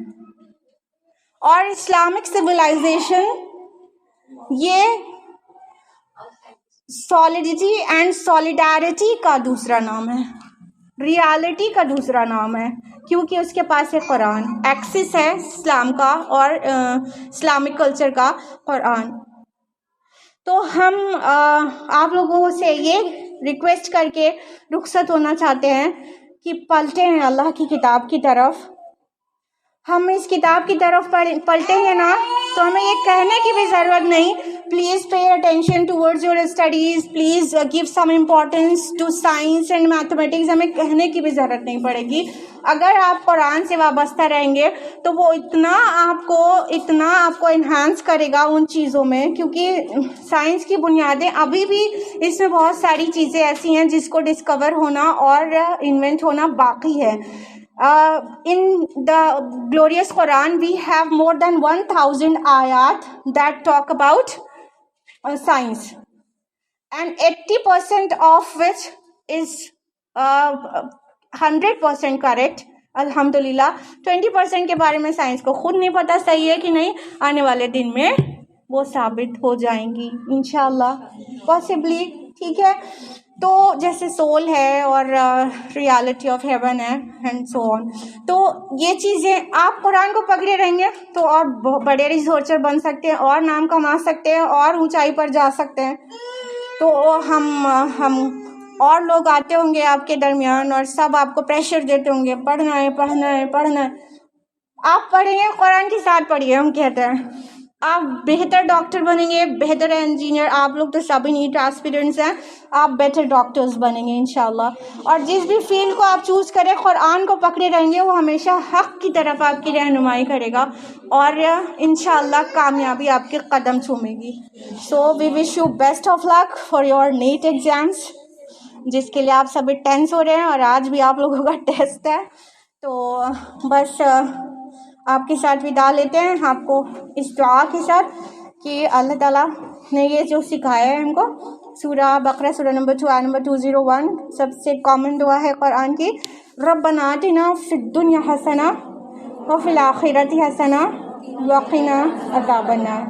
और इस्लामिक सिविलाइजेशन ये सॉलिडिटी एंड सॉलिडारिटी का दूसरा नाम है, रियलिटी का दूसरा नाम है, क्योंकि उसके पास है कुरान, एक्सिस है इस्लाम का और इस्लामिक कल्चर का कुरान। तो हम आप लोगों से ये रिक्वेस्ट करके रुखसत होना चाहते हैं कि पलटे हैं अल्लाह की किताब की तरफ। हम इस किताब की तरफ पलटेंगे ना तो हमें ये कहने की भी ज़रूरत नहीं, please pay attention towards your studies, please give some importance to science and mathematics, हमें कहने की भी ज़रूरत नहीं पड़ेगी। अगर आप कुरान से वाबस्ता रहेंगे तो वो इतना आपको इन्हांस करेगा उन चीज़ों में, क्योंकि साइंस की बुनियादें अभी भी इसमें बहुत सारी चीज़ें ऐसी हैं जिसको डिस्कवर होना और इन्वेंट होना बाकी है। In the glorious Quran, we have more than 1000 ayat that talk about science, and 80% of which is 100% correct. अल्हम्दुलिल्लाह 20% के बारे में साइंस को खुद नहीं पता सही है कि नहीं, आने वाले दिन में वो साबित हो जाएंगी इंशाल्लाह, पॉसिबली, ठीक है। तो जैसे सोल है और रियलिटी ऑफ हेवन है एंड सो ऑन, तो ये चीज़ें आप कुरान को पकड़े रहेंगे तो और बड़े रिसर्चर बन सकते हैं और नाम कमा सकते हैं और ऊंचाई पर जा सकते हैं। तो हम और लोग आते होंगे आपके दरमियान और सब आपको प्रेशर देते होंगे, पढ़ना है पढ़ना है पढ़ना है। आप पढ़ेंगे, कुरान के साथ पढ़िए, हम कहते हैं आप बेहतर डॉक्टर बनेंगे, बेहतर इंजीनियर, आप लोग तो सभी नीट एस्पिरेंट्स हैं, आप बेटर डॉक्टर्स बनेंगे इंशाल्लाह। और जिस भी फील्ड को आप चूज़ करें, कुरान को पकड़े रहेंगे, वो हमेशा हक़ की तरफ आपकी रहनुमाई करेगा और इंशाल्लाह कामयाबी आपके कदम चूमेगी। So we wish you best of luck for your NEET exams, जिसके लिए आप सभी टेंस हो रहे हैं और आज भी आप लोगों का टेस्ट है। तो बस आपके साथ विदा लेते हैं, आपको इस दुआ के साथ कि अल्लाह ताला ने ये जो सिखाया है हमको, सूरा बकरा सूरा नंबर 2 नंबर 201 सबसे कॉमन दुआ है कुरान की, रब्बना आतिना फिद दुनिया हसना व फिल आखिरति हसना व क़िना अज़ाबन्नार,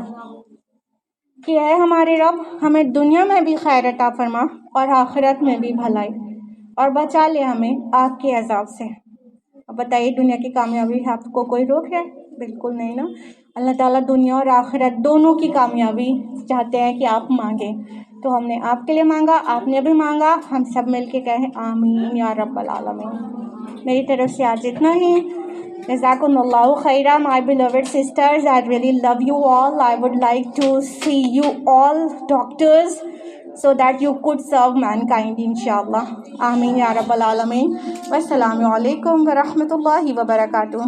कि है हमारे रब हमें दुनिया में भी खैर अता फरमा और आखिरत में भी भलाई, और बचा ले हमें आग के अज़ाब से। अब बताइए, दुनिया की कामयाबी आपको कोई रोक है? बिल्कुल नहीं ना। अल्लाह ताला दुनिया और आखिरत दोनों की कामयाबी चाहते हैं कि आप मांगें। तो हमने आपके लिए मांगा, आपने भी मांगा, हम सब मिल के कहें आमीन या रब्बल आलमीन। मेरी तरफ से आज इतना ही। जज़ाकुमुल्लाहु खैरा my beloved sisters, I really love you all. I would like to see you all doctors so that you could serve mankind, inshallah. Ameen ya rabbal alameen. Wassalamu alaikum wa rahmatullahi wa barakatuh.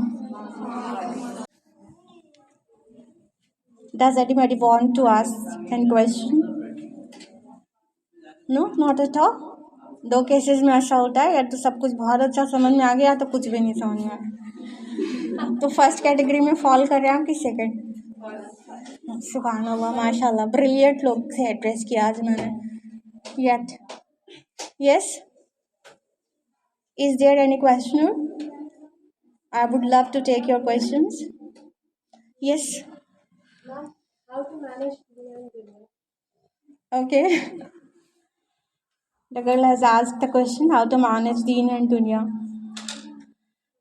Does anybody want to ask any question? No, not at all. 2 cases में ऐसा होता है, या तो सब कुछ बहुत अच्छा समझ में आ गया तो कुछ भी नहीं समझ में आया। तो फर्स्ट कैटेगरी में फॉल कर रहे हैं आप कि सेकंड? सुभान अल्लाह, माशाल्लाह, ब्रिलियंट लोग से एड्रेस किया आज मैंने। Yet, yes, is there any question? I would love to take your questions. Yes. How to manage deen and dunya? Okay. The girl has asked the question, how to manage deen and dunya.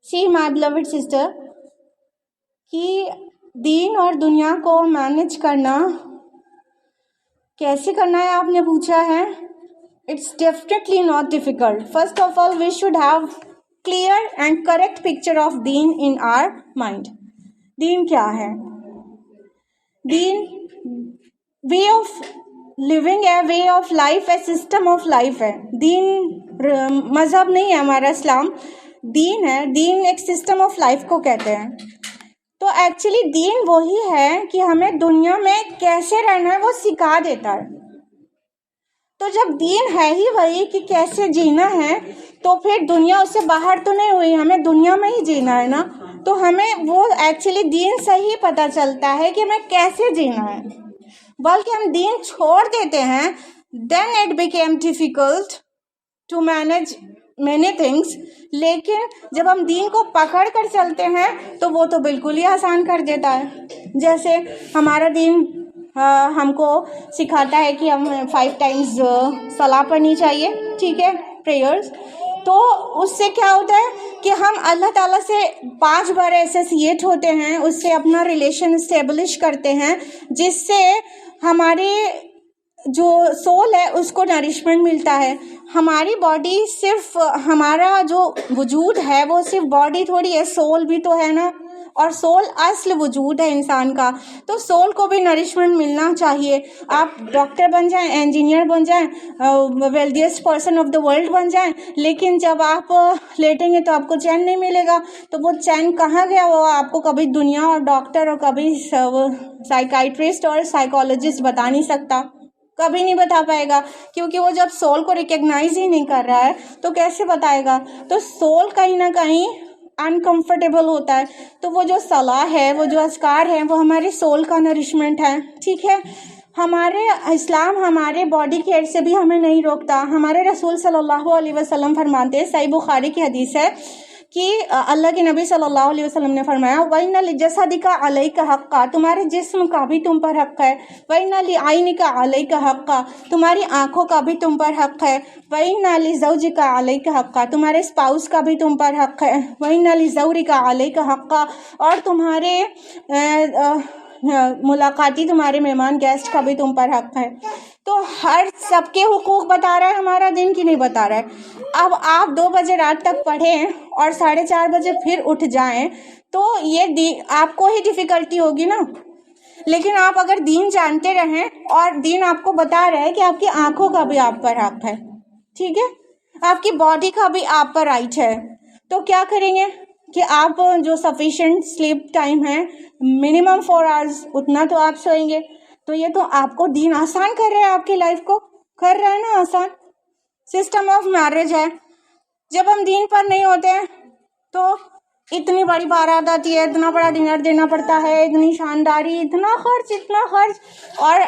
See, my beloved sister, कि दीन और दुनिया को manage करना कैसे करना है आपने पूछा है. It's definitely not difficult. First of all, we should have clear and correct picture of deen in our mind. दीन क्या है? दीन वे ऑफ लिविंग है, वे ऑफ लाइफ है, सिस्टम ऑफ लाइफ है. दीन मजहब नहीं है हमारा, इस्लाम दीन है. दीन एक सिस्टम ऑफ लाइफ को कहते हैं. तो एक्चुअली दीन वही है कि हमें दुनिया में कैसे रहना है वो सिखा देता है. तो जब दीन है ही वही कि कैसे जीना है, तो फिर दुनिया उससे बाहर तो नहीं हुई, हमें दुनिया में ही जीना है ना. तो हमें वो एक्चुअली दीन से ही पता चलता है कि हमें कैसे जीना है. बल्कि हम दीन छोड़ देते हैं, then it became difficult to manage many things. लेकिन जब हम दीन को पकड़ कर चलते हैं तो वो तो बिल्कुल ही आसान कर देता है. जैसे हमारा दीन हमको सिखाता है कि हम 5 टाइम्स सलाह पढ़नी चाहिए, ठीक है, प्रेयर्स. तो उससे क्या होता है कि हम अल्लाह ताला से 5 बार एसोसिएट होते हैं, उससे अपना रिलेशन इस्टेब्लिश करते हैं, जिससे हमारे जो सोल है उसको नरिशमेंट मिलता है. हमारी बॉडी सिर्फ, हमारा जो वजूद है वो सिर्फ बॉडी थोड़ी है, सोल भी तो है ना. और सोल असल वजूद है इंसान का. तो सोल को भी नरिशमेंट मिलना चाहिए. आप डॉक्टर बन जाएं, इंजीनियर बन जाएं, wealthiest person of the world बन जाएं, लेकिन जब आप लेटेंगे तो आपको चैन नहीं मिलेगा. तो वो चैन कहाँ गया, वो आपको कभी दुनिया और डॉक्टर और कभी साइकाइट्रिस्ट और साइकोलॉजिस्ट बता नहीं सकता, कभी नहीं बता पाएगा. क्योंकि वो जब सोल को रिकग्नाइज ही नहीं कर रहा है तो कैसे बताएगा. तो सोल कहीं ना कहीं अनकंफर्टेबल होता है. तो वो जो सलाह है, वो जो अस्कार है, वो हमारे सोल का नरिशमेंट है, ठीक है. हमारे इस्लाम हमारे बॉडी केयर से भी हमें नहीं रोकता. हमारे रसूल सल्लल्लाहु अलैहि वसल्लम फरमाते हैं, सही बुखारी की हदीस है, कि अल्लाह के नबी सल्लल्लाहु अलैहि वसल्लम ने फरमाया, वइन्ना लिजसदिका अलैका हक्का, तुम्हारे जिस्म का भी तुम पर हक है. वइन्ना लिआइनिका अलैका हक्का, तुम्हारी आंखों का भी तुम पर हक है. वइन्ना लिज़ौजिका अलैका हक्का, तुम्हारे स्पाउस का भी तुम पर हक है. वइन्ना लिज़ौरिका अलैका हक्का, और तुम्हारे मुलाकाती, तुम्हारे मेहमान गेस्ट का भी तुम पर हक है. तो हर सबके हुकूक बता रहा है हमारा दिन की नहीं बता रहा है. अब आप 2 बजे रात तक पढ़ें और 4:30 बजे फिर उठ जाएं तो ये आपको ही डिफ़िकल्टी होगी ना. लेकिन आप अगर दीन जानते रहें और दीन आपको बता रहा है कि आपकी आंखों का भी आप पर हक है, ठीक है, आपकी बॉडी का भी आप पर राइट है, तो क्या करेंगे कि आप जो सफिशिएंट स्लीप टाइम है मिनिमम 4 आवर्स, उतना तो आप सोएंगे. तो ये तो आपको दीन आसान कर रहा है, आपकी लाइफ को कर रहा है ना आसान. सिस्टम ऑफ मैरिज है, जब हम दीन पर नहीं होते हैं तो इतनी बड़ी बारात आती है, इतना बड़ा डिनर देना पड़ता है, इतनी शानदारी, इतना खर्च. और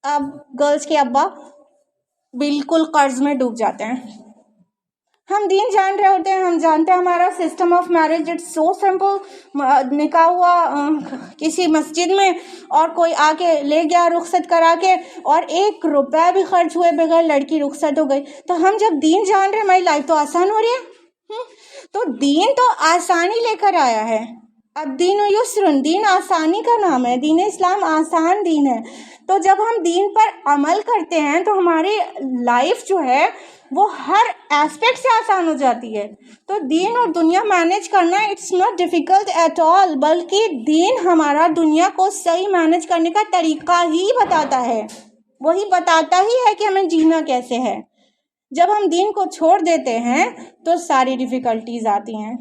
अब गर्ल्स के अब्बा बिल्कुल कर्ज में डूब जाते हैं. हम दीन जान रहे होते हैं, हम जानते हैं हमारा system of marriage it's so simple. निकाह हुआ किसी मस्जिद में और कोई आके ले गया रुखसत करा के, और 1 रुपया भी खर्च हुए बगैर लड़की रुखसत हो गई. तो हम जब दीन जान रहे हैं, हमारी लाइफ तो आसान हो रही है. तो दीन तो आसानी लेकर आया है. अब दीन युस्रुन, दीन आसानी का नाम है, दीन इस्लाम आसान दीन है. तो जब हम दीन पर अमल करते हैं तो हमारी लाइफ जो है वो हर एस्पेक्ट से आसान हो जाती है. तो दीन और दुनिया मैनेज करना it's not difficult at all, बल्कि दीन हमारा दुनिया को सही मैनेज करने का तरीका ही बताता है. वही बताता ही है कि हमें जीना कैसे है। जब हम दीन को छोड़ देते हैं तो सारी डिफ़िकल्टीज आती हैं।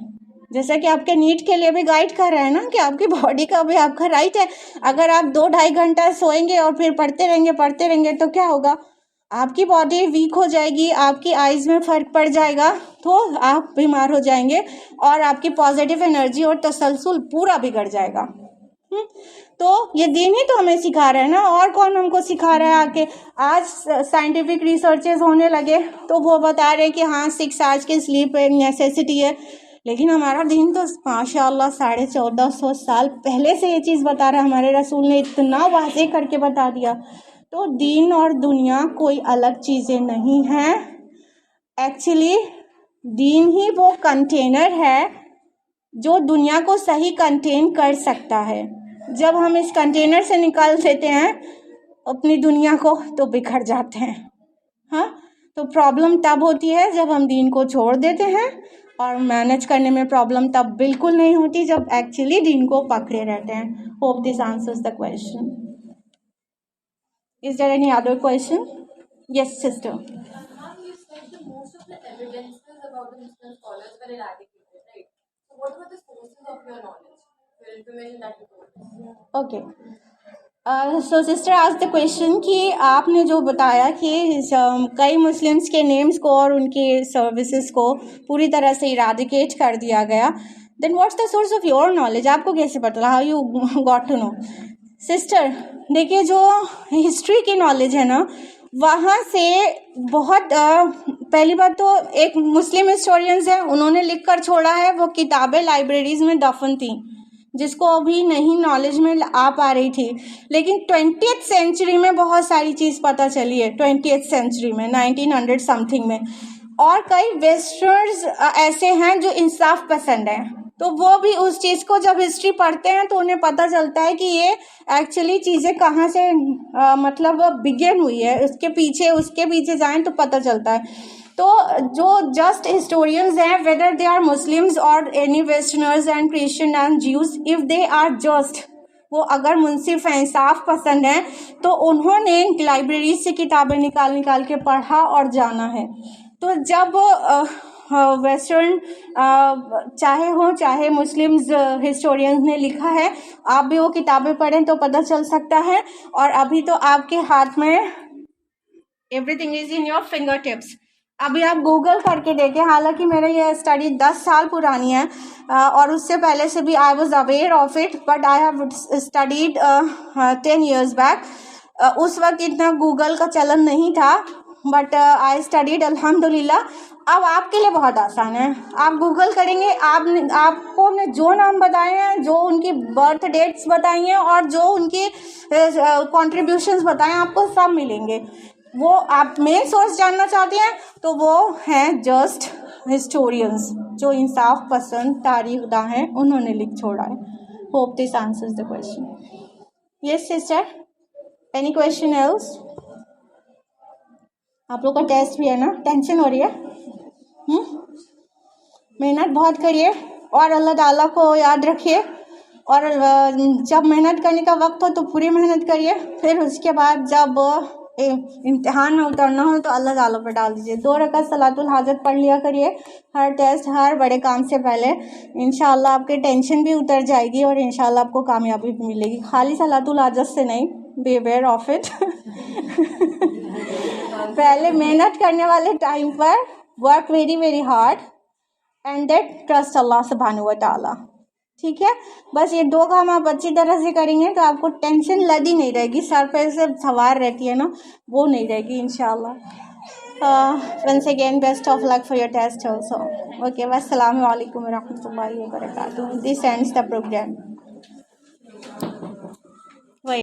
जैसा कि आपके नीट के लिए भी गाइड कर रहा है ना कि आपकी बॉडी का भी आपका राइट है। अगर आप 2-2.5 घंटा सोएंगे और फिर पढ़ते रहेंगे तो क्या होगा? आपकी बॉडी वीक हो जाएगी, आपकी आइज़ में फ़र्क पड़ जाएगा, तो आप बीमार हो जाएंगे और आपकी पॉजिटिव एनर्जी और तसलसल पूरा बिगड़ जाएगा। तो ये दीन ही तो हमें सिखा रहा है ना, और कौन हमको सिखा रहा है आके? आज साइंटिफिक रिसर्चेस होने लगे तो वो बता रहे हैं कि हाँ 6 आवर्स की स्लीप एक नेसेसिटी है, लेकिन हमारा दीन तो माशाअल्लाह 1450 साल पहले से ये चीज़ बता रहा है। हमारे रसूल ने इतना वाज़ेह करके बता दिया। तो दीन और दुनिया कोई अलग चीज़ें नहीं हैं। एक्चुअली दीन ही वो कंटेनर है जो दुनिया को सही कंटेन कर सकता है। जब हम इस कंटेनर से निकाल देते हैं अपनी दुनिया को तो बिखर जाते हैं। हाँ, तो प्रॉब्लम तब होती है जब हम दीन को छोड़ देते हैं, और मैनेज करने में प्रॉब्लम तब बिल्कुल नहीं होती जब एक्चुअली दीन को पकड़े रहते हैं। Hope this answers the question. Is there any other question? Yes sister. Ma'am, you said that most of the evidences about the Muslim scholars were eradicated, right? So, what were the sources of your knowledge, your information that you told us? Okay, so sister आज the question कि आपने जो बताया कि कई Muslims के names को और उनके सर्विसेज को पूरी तरह से इराडिकेट कर दिया गया, then what's the source of your knowledge? आपको कैसे पता लगा? How you got to know? Sister देखिए, जो हिस्ट्री की नॉलेज है ना, वहाँ से बहुत पहली बात तो एक मुस्लिम हिस्टोरियंस हैं, उन्होंने लिख कर छोड़ा है, वो किताबें लाइब्रेरीज में दफन थी, जिसको अभी नहीं नॉलेज में आ पा रही थी। लेकिन 20th सेंचुरी में बहुत सारी चीज़ पता चली है, 20th सेंचुरी में 1900 समथिंग में। और कई वेस्टर्न्स ऐसे हैं जो इंसाफ पसंद हैं, तो वो भी उस चीज़ को जब हिस्ट्री पढ़ते हैं तो उन्हें पता चलता है कि ये एक्चुअली चीज़ें कहाँ से मतलब बिगिन हुई है, उसके पीछे जाएं तो पता चलता है। तो जो जस्ट हिस्टोरियंस हैं, वेदर दे आर मुस्लिम्स और any westerners and Christian and Jews, if they are just, वो अगर मुनसिफ हैं, इंसाफ पसंद हैं, तो उन्होंने लाइब्रेरी से किताबें निकाल के पढ़ा और जाना है। तो जब वेस्टर्न चाहे मुस्लिम्स हिस्टोरियंस ने लिखा है, आप भी वो किताबें पढ़ें तो पता चल सकता है। और अभी तो आपके हाथ में everything is in your finger tips. अभी आप गूगल करके देखें, हालांकि मेरा ये स्टडी 10 साल पुरानी है और उससे पहले से भी I was aware of it, but I have studied 10 years back. उस वक्त इतना गूगल का चलन नहीं था, बट आई स्टडीड अल्हम्दुलिल्लाह। अब आपके लिए बहुत आसान है, आप गूगल करेंगे, आपको ने जो नाम बताए हैं, जो उनकी बर्थ डेट्स बताई हैं और जो उनकी कॉन्ट्रीब्यूशंस बताए हैं, आपको सब मिलेंगे। वो आप मेन सोर्स जानना चाहते हैं तो वो हैं जस्ट हिस्टोरियंस, जो इंसाफ पसंद तारीखदा हैं, उन्होंने लिख छोड़ा है। Hope this answers the question. Yes sister, any question else? आप लोग का टेस्ट भी है ना, टेंशन हो रही है? मेहनत बहुत करिए और अल्लाह ताला को याद रखिए, और जब मेहनत करने का वक्त हो तो पूरी मेहनत करिए। फिर उसके बाद जब इम्तिहान में उतरना हो तो अल्लाह ताला पर डाल दीजिए। 2 रकात सलातुल हाजत पढ़ लिया करिए हर टेस्ट, हर बड़े काम से पहले। इंशाल्लाह आपकी टेंशन भी उतर जाएगी और इंशाल्लाह आपको कामयाबी भी मिलेगी। खाली सलातुल हाजत से नहीं, बी अवेयर ऑफ इट। पहले मेहनत करने वाले टाइम पर work very very hard and that trust Allah सुब्हानहू व तआला। ठीक है, बस ये 2 काम आप अच्छी तरह से करेंगे तो आपको टेंशन लदी नहीं रहेगी, सर पे से सवार रहती है ना, वो नहीं रहेगी इंशाल्लाह। Once again best of luck for your test also. Okay, वस्सलामु अलैकुम व रहमतुल्लाहि व बरकातुहू। This ends the programme.